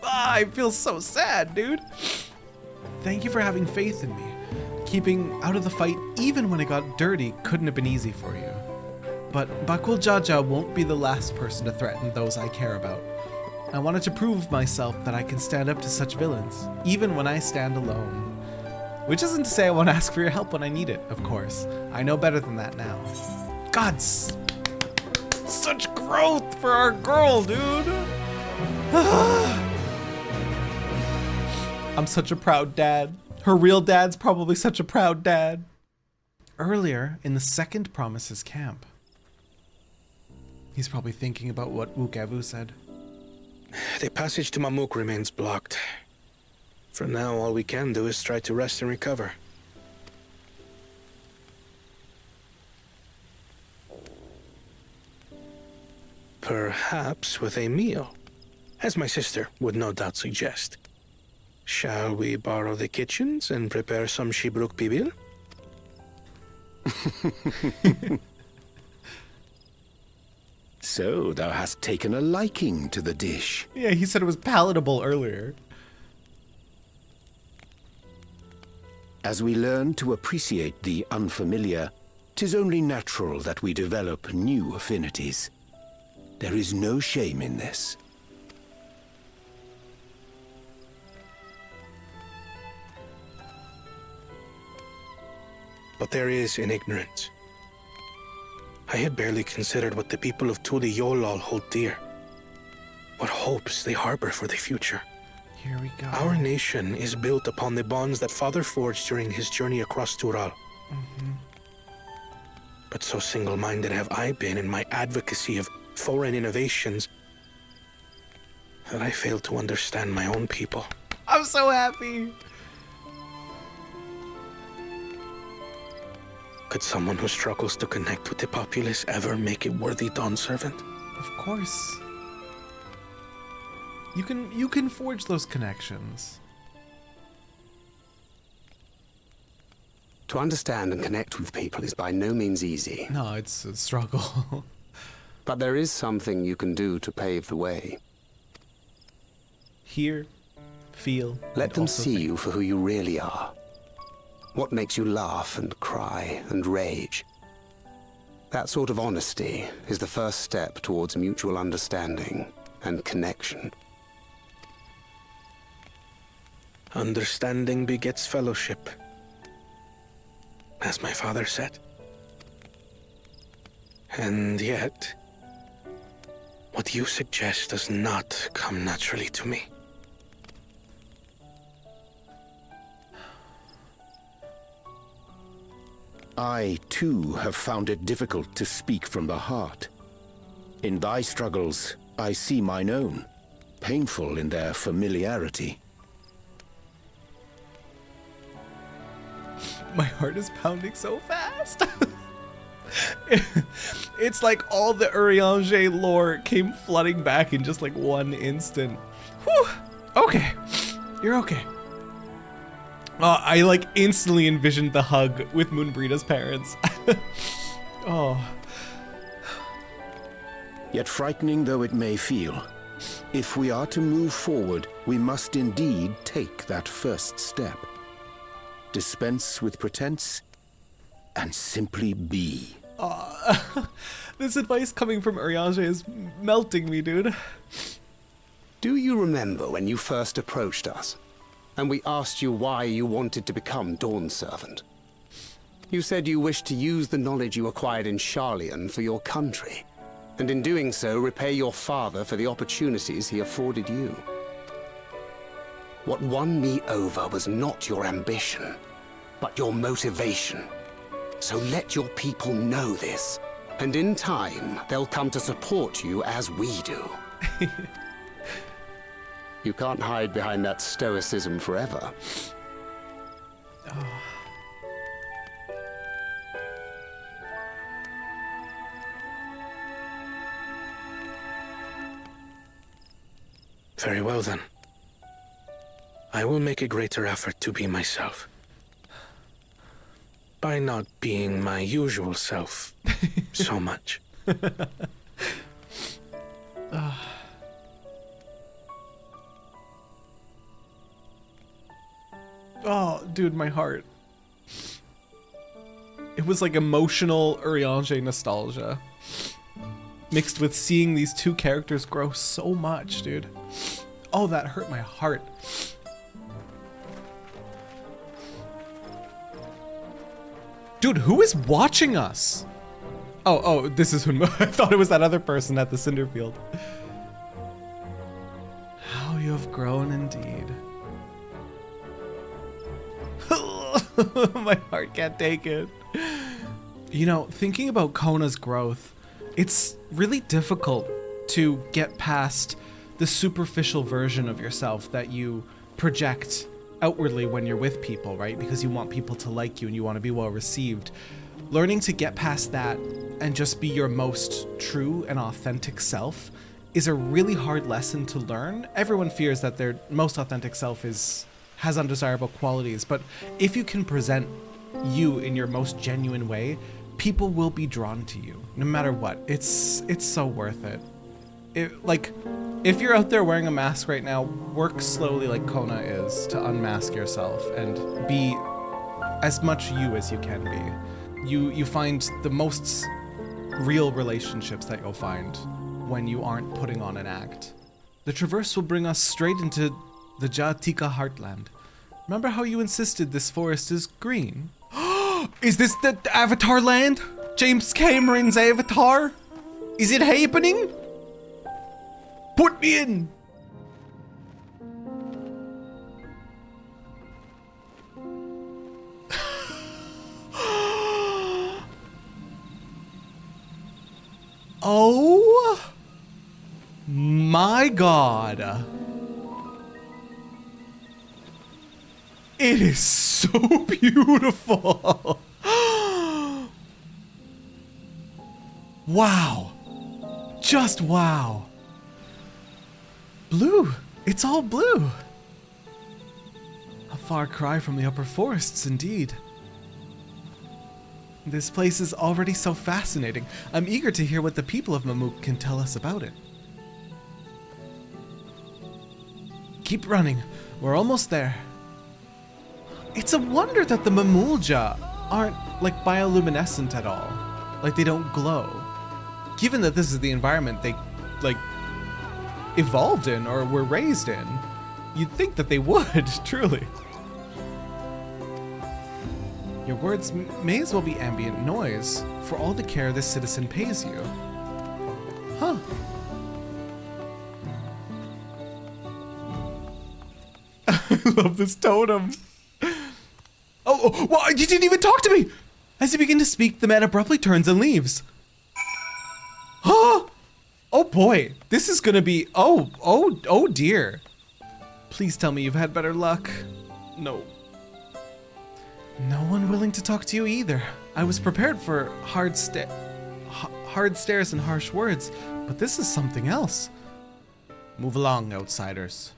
I feel so sad, dude. Thank you for having faith in me. Keeping out of the fight, even when it got dirty, couldn't have been easy for you. But Bakool Ja Ja won't be the last person to threaten those I care about. I wanted to prove myself that I can stand up to such villains, even when I stand alone. Which isn't to say I won't ask for your help when I need it, of course. I know better than that now. God, such growth! for our girl, dude. I'm such a proud dad. Her real dad's probably such a proud dad. Earlier, in the second Promises camp. He's probably thinking about what Wuk Ja Ja said. The passage to Mamook remains blocked. For now, all we can do is try to rest and recover. Perhaps with a meal, as my sister would no doubt suggest. Shall we borrow the kitchens and prepare some Shibruk pibil? So, thou hast taken a liking to the dish. Yeah, he said it was palatable earlier. As we learn to appreciate the unfamiliar, 'tis only natural that we develop new affinities. There is no shame in this. But there is in ignorance. I had barely considered what the people of Tuli Yolal hold dear. What hopes they harbor for the future. Here we go. Our nation is built upon the bonds that Father forged during his journey across Tural. But so single-minded have I been in my advocacy of foreign innovations that I failed to understand my own people. I'm so happy. Could someone who struggles to connect with the populace ever make a worthy Dawn servant? Of course. You can forge those connections. To understand and connect with people is by no means easy. No, it's a struggle. But there is something you can do to pave the way. Hear, feel, let them see you for who you really are. What makes you laugh and cry and rage. That sort of honesty is the first step towards mutual understanding and connection. Understanding begets fellowship, as my father said. And yet, what you suggest does not come naturally to me. I, too, have found it difficult to speak from the heart. In thy struggles, I see mine own, painful in their familiarity. My heart is pounding so fast. It's like all the Urianger lore came flooding back in just like one instant. Whew. Okay, you're okay. I like instantly envisioned the hug with Moonbreeda's parents. Oh. Yet frightening though it may feel, if we are to move forward, we must indeed take that first step. Dispense with pretense and simply be. This advice coming from Urianger is melting me, dude. Do you remember when you first approached us? And we asked you why you wanted to become Dawn Servant. You said you wished to use the knowledge you acquired in Sharlayan for your country, and in doing so repay your father for the opportunities he afforded you. What won me over was not your ambition, but your motivation. So let your people know this, and in time, they'll come to support you as we do. You can't hide behind that stoicism forever. Oh. Very well then. I will make a greater effort to be myself. By not being my usual self so much. Oh, dude, my heart. It was like emotional Urianger nostalgia. Mixed with seeing these two characters grow so much, dude. Oh, that hurt my heart. Dude, who is watching us? Oh, this is when I thought it was that other person at the Cinderfield. How you have grown indeed. My heart can't take it. You know, thinking about Kona's growth, it's really difficult to get past the superficial version of yourself that you project outwardly when you're with people, right? Because you want people to like you and you want to be well received. Learning to get past that and just be your most true and authentic self is a really hard lesson to learn. Everyone fears that their most authentic self has undesirable qualities, but if you can present you in your most genuine way, people will be drawn to you no matter what. It's so worth it. Like, if you're out there wearing a mask right now, work slowly like Kona is to unmask yourself and be as much you as you can be. You find the most real relationships that you'll find when you aren't putting on an act. The traverse will bring us straight into the Jatika heartland. Remember how you insisted this forest is green? Is this the Avatar land? James Cameron's Avatar? Is it happening? Put me in! Oh my god. It is so beautiful. Wow. Just wow. Blue. It's all blue. A far cry from the upper forests, indeed. This place is already so fascinating. I'm eager to hear what the people of Mamook can tell us about it. Keep running. We're almost there. It's a wonder that the Mamook Ja aren't, like, bioluminescent at all. Like, they don't glow. Given that this is the environment they, like, evolved in or were raised in, you'd think that they would, truly. Your words may as well be ambient noise for all the care this citizen pays you. Huh. I love this totem. Oh, well, you didn't even talk to me! As you begin to speak, the man abruptly turns and leaves. Huh? Oh boy, this is gonna be, oh dear. Please tell me you've had better luck. No. No one willing to talk to you either. I was prepared for hard stares and harsh words, but this is something else. Move along, outsiders.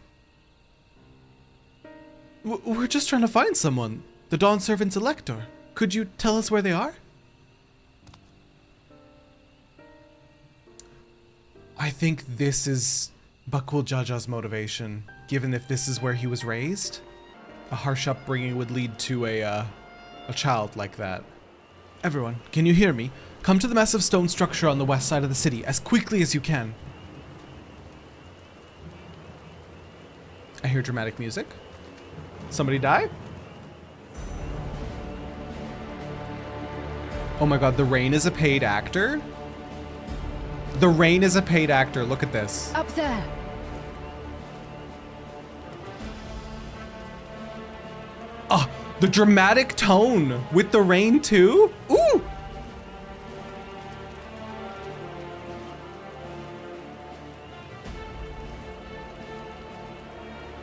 We're just trying to find someone. The Dawn Servant's elector. Could you tell us where they are? I think this is Bakool Ja Ja's motivation, given if this is where he was raised. A harsh upbringing would lead to a child like that. Everyone, can you hear me? Come to the massive stone structure on the west side of the city as quickly as you can. I hear dramatic music. Somebody die? Oh my god, the Rain is a paid actor? The Rain is a paid actor, look at this. Up there. Ah, the dramatic tone with the Rain too? Ooh!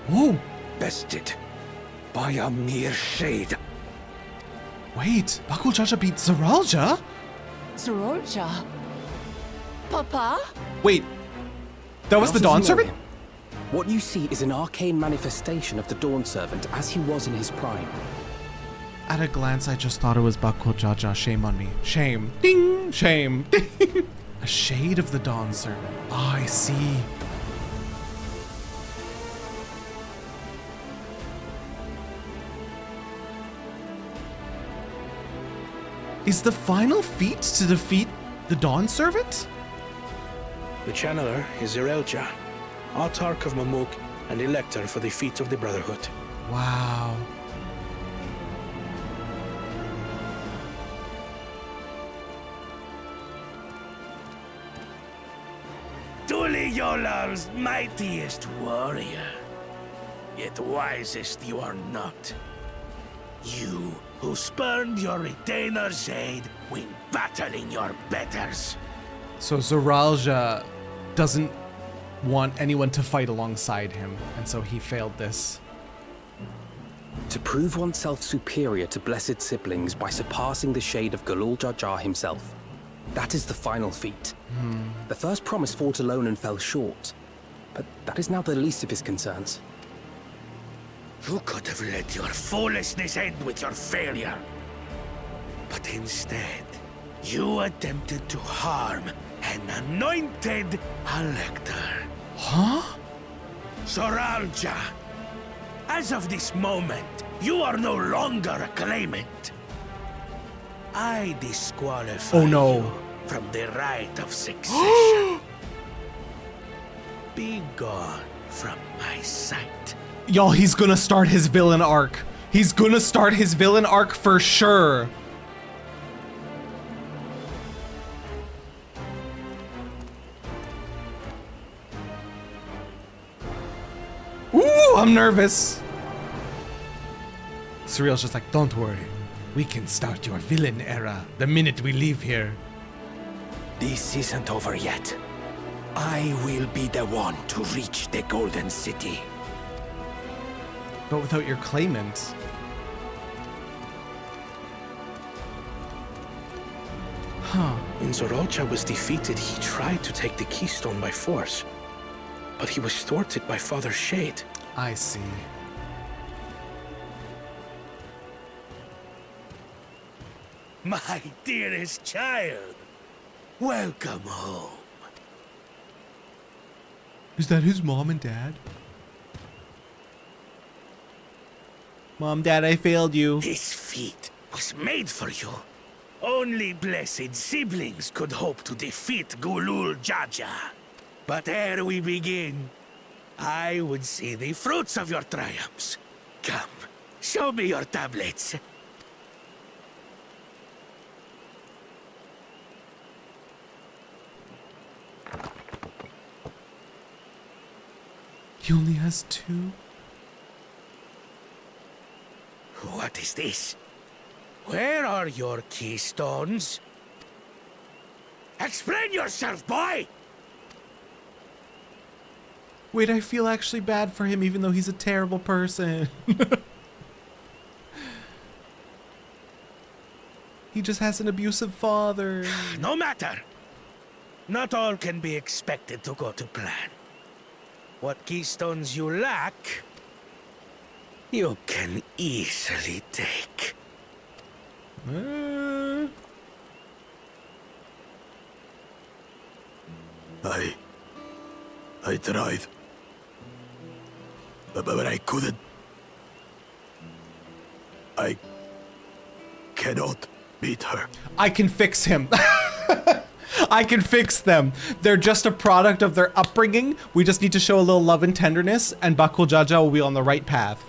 Whoa! Bested by a mere shade. Wait, Bakool Ja Ja beat Zeralja? Zeralja? Papa? Wait, that was the Dawn Servant? What you see is an arcane manifestation of the Dawn Servant as he was in his prime. At a glance, I just thought it was Bakool Ja Ja. Shame on me. Shame. Ding! Shame. Ding! A shade of the Dawn Servant. Ah, I see. Is the final feat to defeat the Dawn Servant? The channeler is Zeralja, Autarch of Mamook and Elector for the feet of the Brotherhood. Wow. Yolal's mightiest warrior. Yet wisest you are not. You, who spurned your retainer's aid when battling your betters. So Zoralja doesn't want anyone to fight alongside him, and so he failed this. To prove oneself superior to blessed siblings by surpassing the shade of Bakool Ja Ja himself. That is the final feat. The first promise fought alone and fell short, but that is now the least of his concerns. You could have let your foolishness end with your failure. But instead, you attempted to harm an anointed elector. Huh? Zoralja, as of this moment, you are no longer a claimant. I disqualify you from the right of succession. Be gone from my sight. Y'all, he's gonna start his villain arc. He's gonna start his villain arc for sure. Ooh, I'm nervous. Surreal's just like, don't worry. We can start your villain era the minute we leave here. This isn't over yet. I will be the one to reach the Golden City. But without your claimant. When Zoralja was defeated, he tried to take the keystone by force. But he was thwarted by Father Shade. I see. My dearest child, welcome home. Is that his mom and dad? Mom, Dad, I failed you. This feat was made for you. Only blessed siblings could hope to defeat Bakool Ja Ja. But ere we begin, I would see the fruits of your triumphs. Come, show me your tablets. He only has 2? What is this? Where are your keystones? Explain yourself, boy! Wait, I feel actually bad for him even though he's a terrible person. He just has an abusive father. No matter. Not all can be expected to go to plan. What keystones you lack, you can easily take. I tried. But I couldn't. I cannot beat her. I can fix him. I can fix them. They're just a product of their upbringing. We just need to show a little love and tenderness, and Bakool Ja Ja will be on the right path.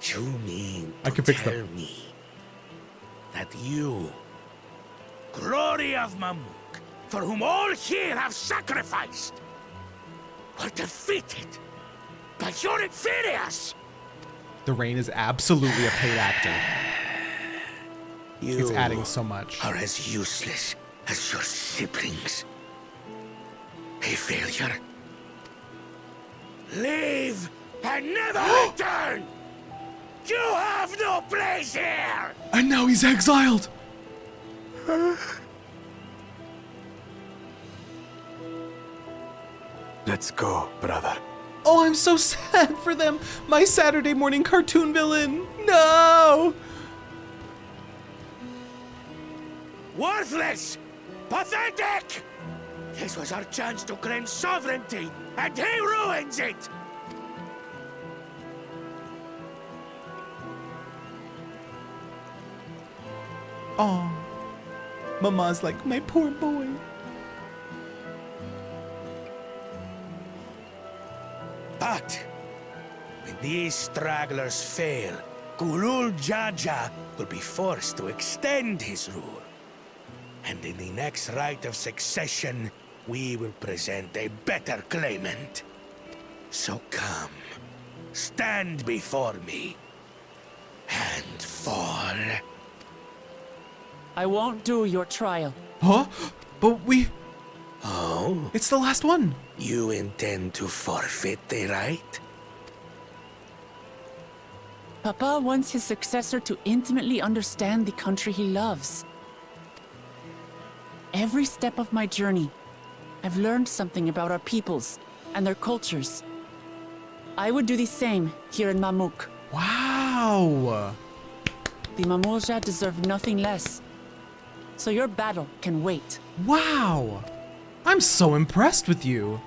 You mean I can fix them. me that you, glory of Mamook, for whom all here have sacrificed, were defeated by your inferiors? The Rain is absolutely a paid actor. It's adding so much. Are as useless as your siblings. A failure. Leave and never return! You have no place here! And now he's exiled! Let's go, brother. Oh, I'm so sad for them. My Saturday morning cartoon villain. No! Worthless! Pathetic! This was our chance to claim sovereignty, and he ruins it! Oh, Mama's like, my poor boy. But when these stragglers fail, Bakool Ja Ja will be forced to extend his rule. And in the next rite of succession, we will present a better claimant. So come, stand before me, and fall. I won't do your trial. Huh? But we... Oh? It's the last one. You intend to forfeit the right? Papa wants his successor to intimately understand the country he loves. Every step of my journey, I've learned something about our peoples and their cultures. I would do the same here in Mamook. Wow! The Mamook Ja deserve nothing less. So your battle can wait. Wow! I'm so impressed with you.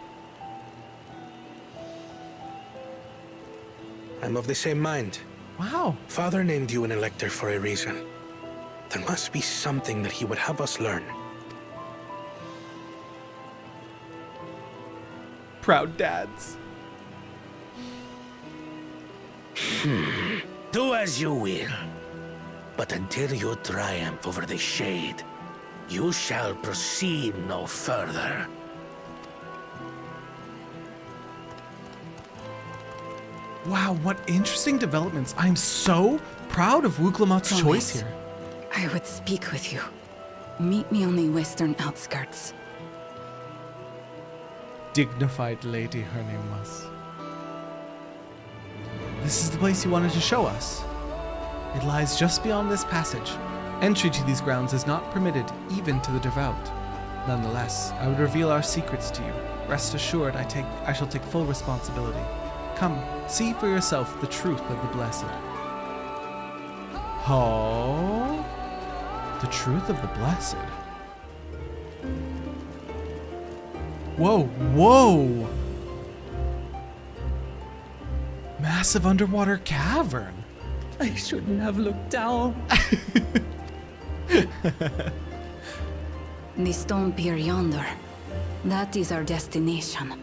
I'm of the same mind. Wow. Father named you an elector for a reason. There must be something that he would have us learn. Proud dads. Do as you will. But until you triumph over the Shade, you shall proceed no further. Wow, what interesting developments. I'm so proud of Wuk Lamat's choice here. I would speak with you. Meet me on the western outskirts. Dignified lady, her name was. This is the place you wanted to show us. It lies just beyond this passage. Entry to these grounds is not permitted, even to the devout. Nonetheless, I would reveal our secrets to you. Rest assured, I shall take full responsibility. Come, see for yourself the truth of the blessed. Oh, the truth of the blessed. Whoa, whoa! Massive underwater cavern. I shouldn't have looked down. The stone pier yonder. That is our destination.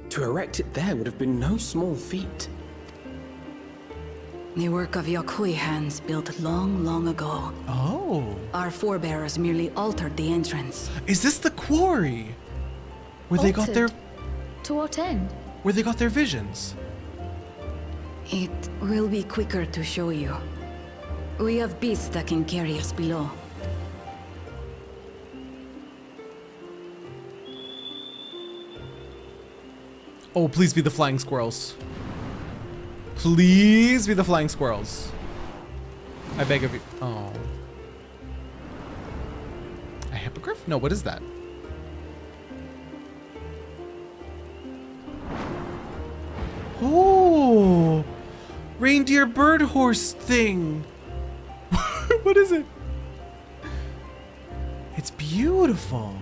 To erect it there would have been no small feat. The work of Yakui hands built long, long ago. Oh. Our forebears merely altered the entrance. Is this the quarry? Where they got their... To what end? Where they got their visions? It will be quicker to show you. We have beasts that can carry us below. Oh, please be the flying squirrels. Please be the flying squirrels. I beg of you. Oh. A hippogriff? No, what is that? Oh, reindeer bird horse thing. What is it? It's beautiful.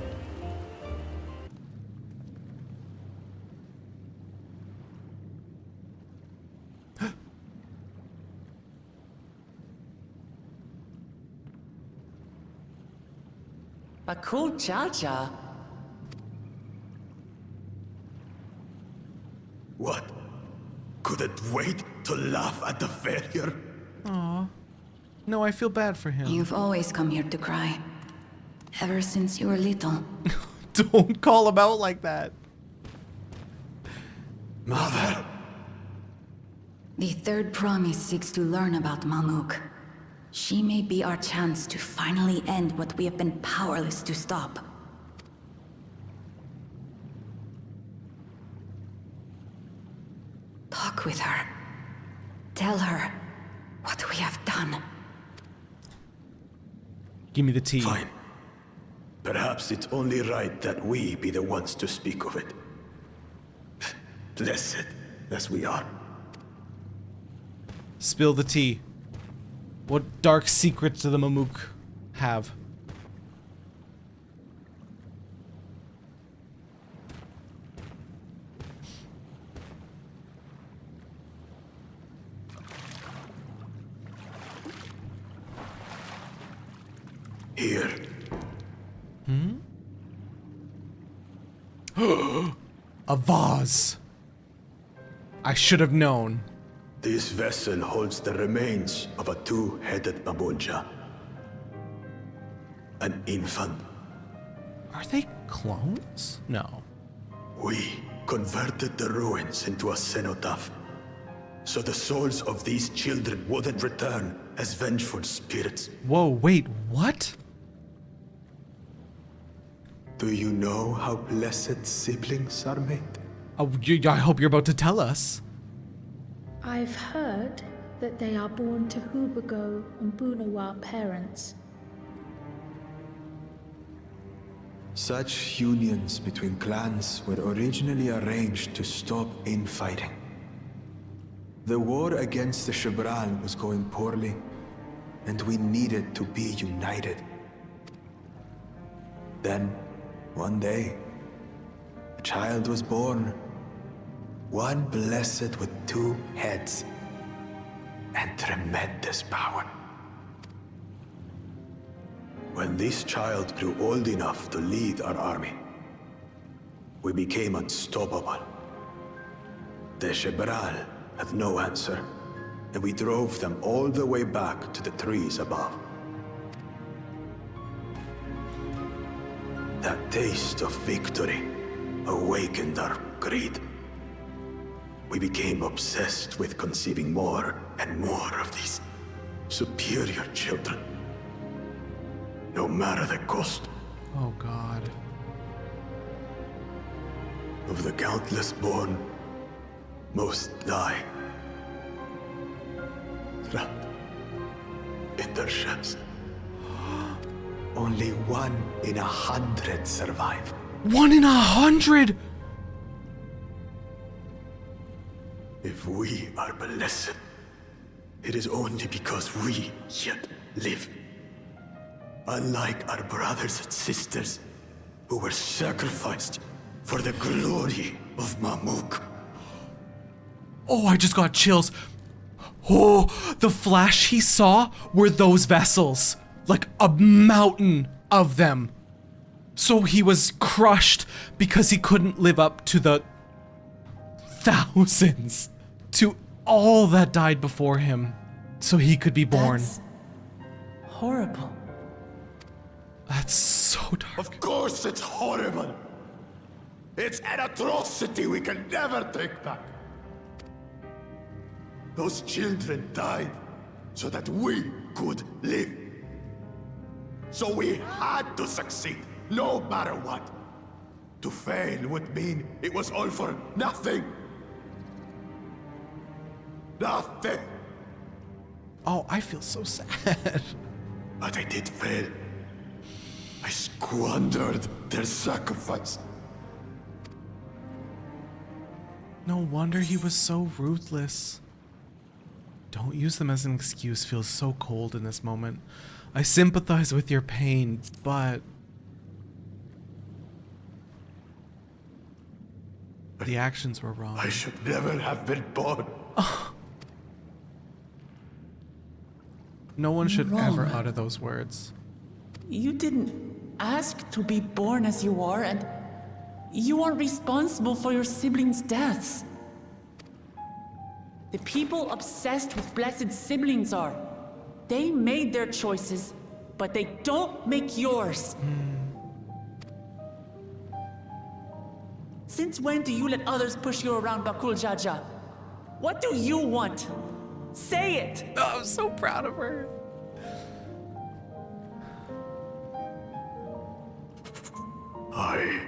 Bakool Ja Ja. What? Couldn't wait to laugh at the failure? Aw. No, I feel bad for him. You've always come here to cry. Ever since you were little. Don't call him out like that. Mother. The third promise seeks to learn about Mamook. She may be our chance to finally end what we have been powerless to stop. Talk with her. Tell her what we have done. Give me the tea. Fine. Perhaps it's only right that we be the ones to speak of it. Blessed as we are. Spill the tea. What dark secrets do the Mamook have? Here. Hmm? A vase. I should have known. This vessel holds the remains of a two-headed Bakool Ja. an infant. Are they clones? No. We converted the ruins into a cenotaph, so the souls of these children wouldn't return as vengeful spirits. Whoa, wait, what? Do you know how blessed siblings are made? Oh, I hope you're about to tell us. I've heard that they are born to Hubago and Bunawa parents. Such unions between clans were originally arranged to stop infighting. The war against the Shibral was going poorly, and we needed to be united. Then, one day, a child was born. One blessed with 2 heads and tremendous power. When this child grew old enough to lead our army, we became unstoppable. The Shibral had no answer, and we drove them all the way back to the trees above. That taste of victory awakened our greed. We became obsessed with conceiving more and more of these superior children, no matter the cost. Oh, God. Of the countless born, most die, trapped in their shells. Only 1 in 100 survive. 1 in 100? If we are blessed, it is only because we yet live. Unlike our brothers and sisters, who were sacrificed for the glory of Mamook. Oh, I just got chills. Oh, the flash he saw were those vessels. Like a mountain of them. So he was crushed because he couldn't live up to the thousands, to all that died before him, so he could be born. That's horrible. That's so dark. Of course it's horrible. It's an atrocity we can never take back. Those children died so that we could live. So we had to succeed, no matter what. To fail would mean it was all for nothing. Nothing. Oh, I feel so sad. But I did fail. I squandered their sacrifice. No wonder he was so ruthless. Don't use them as an excuse feels so cold in this moment. I sympathize with your pain, but the actions were wrong. I should never have been born. No one should Wrong. ever utter those words. You didn't ask to be born as you are, and you are responsible for your siblings' deaths. The people obsessed with blessed siblings are. They made their choices, but they don't make yours. Since when do you let others push you around Bakool Ja Ja? What do you want? Say it! Oh, I'm so proud of her. I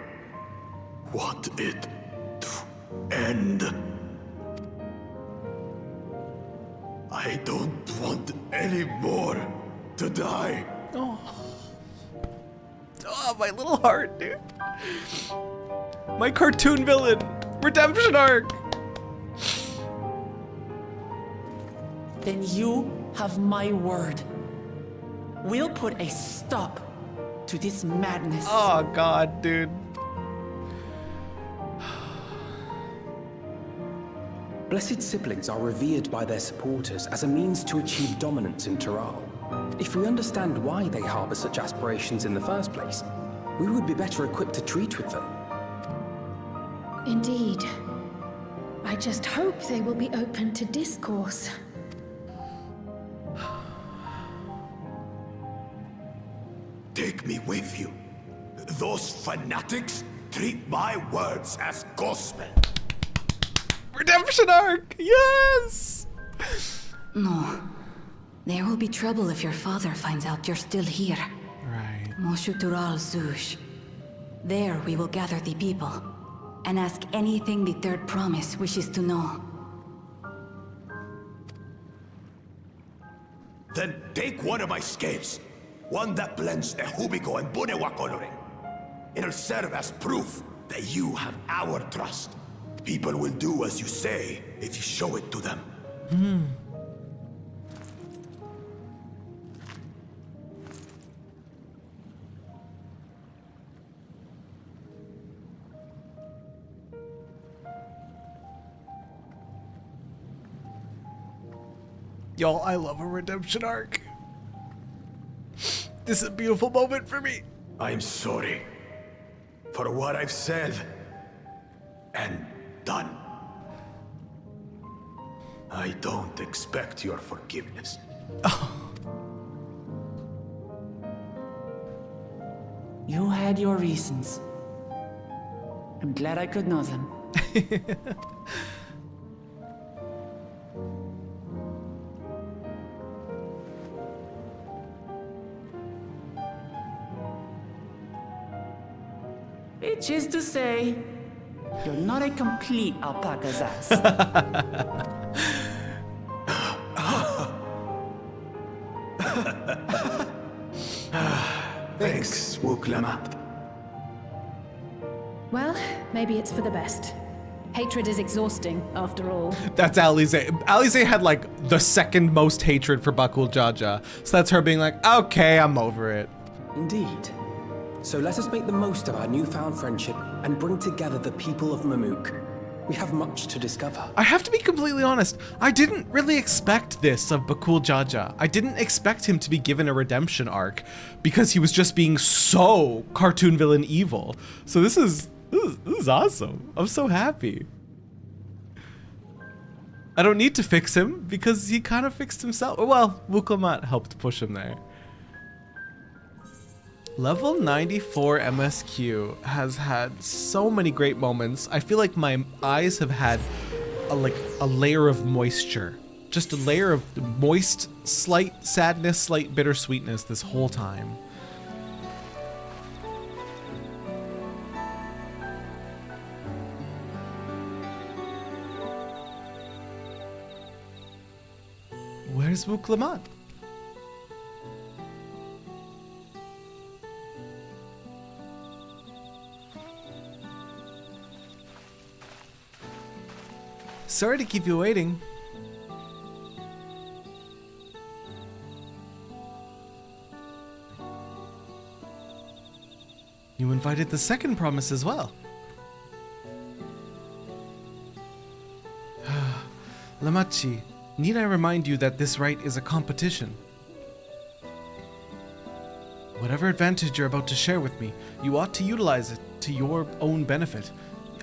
want it to end. I don't want any more to die. Oh, my little heart, dude. My cartoon villain. Redemption arc. Then you have my word. We'll put a stop to this madness. Oh, God, dude. Blessed siblings are revered by their supporters as a means to achieve dominance in Taral. If we understand why they harbor such aspirations in the first place, we would be better equipped to treat with them. Indeed. I just hope they will be open to discourse. Take take me with you. Those fanatics treat my words as gospel. Redemption arc! Yes! No. There will be trouble if your father finds out you're still here. Right. Moshutural Zush. There we will gather the people and ask anything the Third Promise wishes to know. Then take one of my scales. One that blends the Hubico and Bunewa coloring. It'll serve as proof that you have our trust. People will do as you say if you show it to them. Y'all, I love a redemption arc. This is a beautiful moment for me. I'm sorry for what I've said and done. I don't expect your forgiveness. You had your reasons. I'm glad I could know them. Which is to say, you're not a complete alpaca's ass. Thanks, Wuk Lamat. Well, maybe it's for the best. Hatred is exhausting, after all. That's Alize. Alize had like the second most hatred for Bakool Ja Ja. So that's her being like, okay, I'm over it. Indeed. So let us make the most of our newfound friendship and bring together the people of Mamook. We have much to discover. I have to be completely honest. I didn't really expect this of Bakool Ja Ja. I didn't expect him to be given a redemption arc because he was just being so cartoon villain evil. So this is awesome. I'm so happy. I don't need to fix him because he kind of fixed himself. Well, Wuk Lamat helped push him there. Level 94 MSQ has had so many great moments. I feel like my eyes have had a layer of moisture. Just a layer of moist, slight sadness, slight bittersweetness this whole time. Where's Wuk Lamat? Sorry to keep you waiting. You invited the second promise as well. Lamachi, need I remind you that this rite is a competition? Whatever advantage you're about to share with me, you ought to utilize it to your own benefit.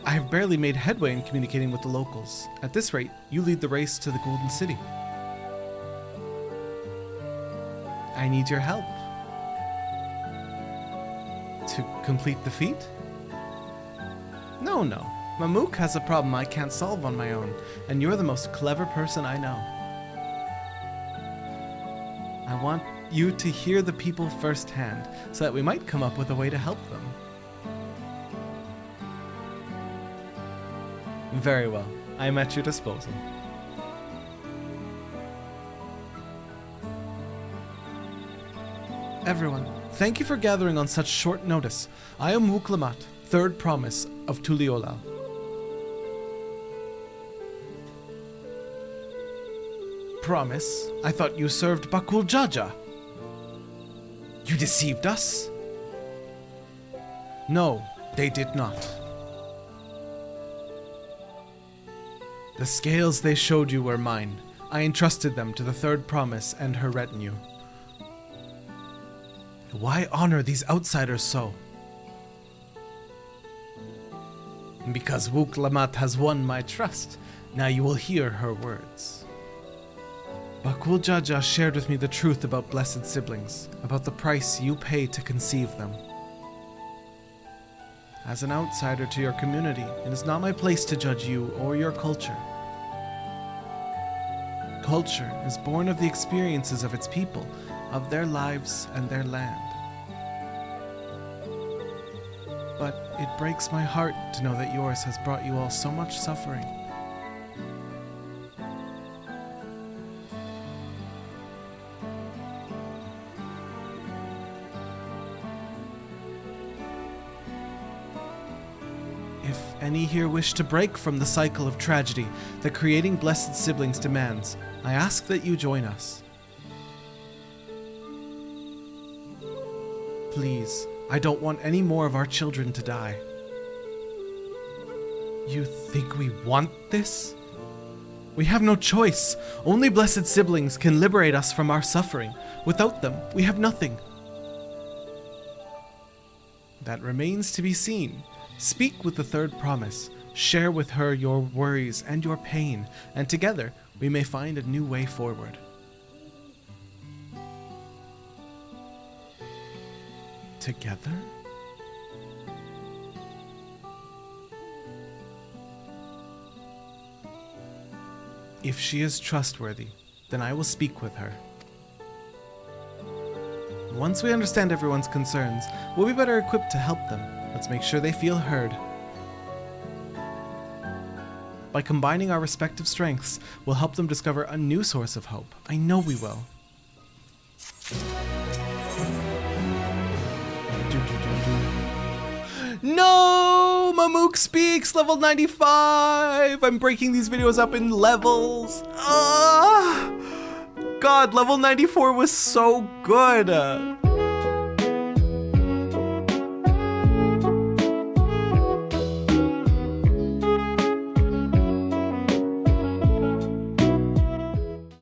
I have barely made headway in communicating with the locals. At this rate, you lead the race to the Golden City. I need your help. To complete the feat? No. Mamook has a problem I can't solve on my own, and you're the most clever person I know. I want you to hear the people firsthand, so that we might come up with a way to help them. Very well. I am at your disposal. Everyone, thank you for gathering on such short notice. I am Wuk Lamat, third promise of Tuliolal. Promise? I thought you served Bakool Ja Ja. You deceived us? No, they did not. The scales they showed you were mine. I entrusted them to the third promise and her retinue. Why honor these outsiders so? Because Wuk Lamat has won my trust. Now you will hear her words. Bakool Ja Ja shared with me the truth about blessed siblings, about the price you pay to conceive them. As an outsider to your community, it is not my place to judge you or your culture. Culture is born of the experiences of its people, of their lives and their land. But it breaks my heart to know that yours has brought you all so much suffering. If any here wish to break from the cycle of tragedy that creating blessed siblings demands, I ask that you join us. Please, I don't want any more of our children to die. You think we want this? We have no choice. Only blessed siblings can liberate us from our suffering. Without them, we have nothing. That remains to be seen. Speak with the third promise. Share with her your worries and your pain, and together we may find a new way forward. Together? If she is trustworthy, then I will speak with her. Once we understand everyone's concerns, we'll be better equipped to help them. Let's make sure they feel heard. By combining our respective strengths, we'll help them discover a new source of hope. I know we will. No! Mamook speaks! Level 95! I'm breaking these videos up in levels. God, level 94 was so good!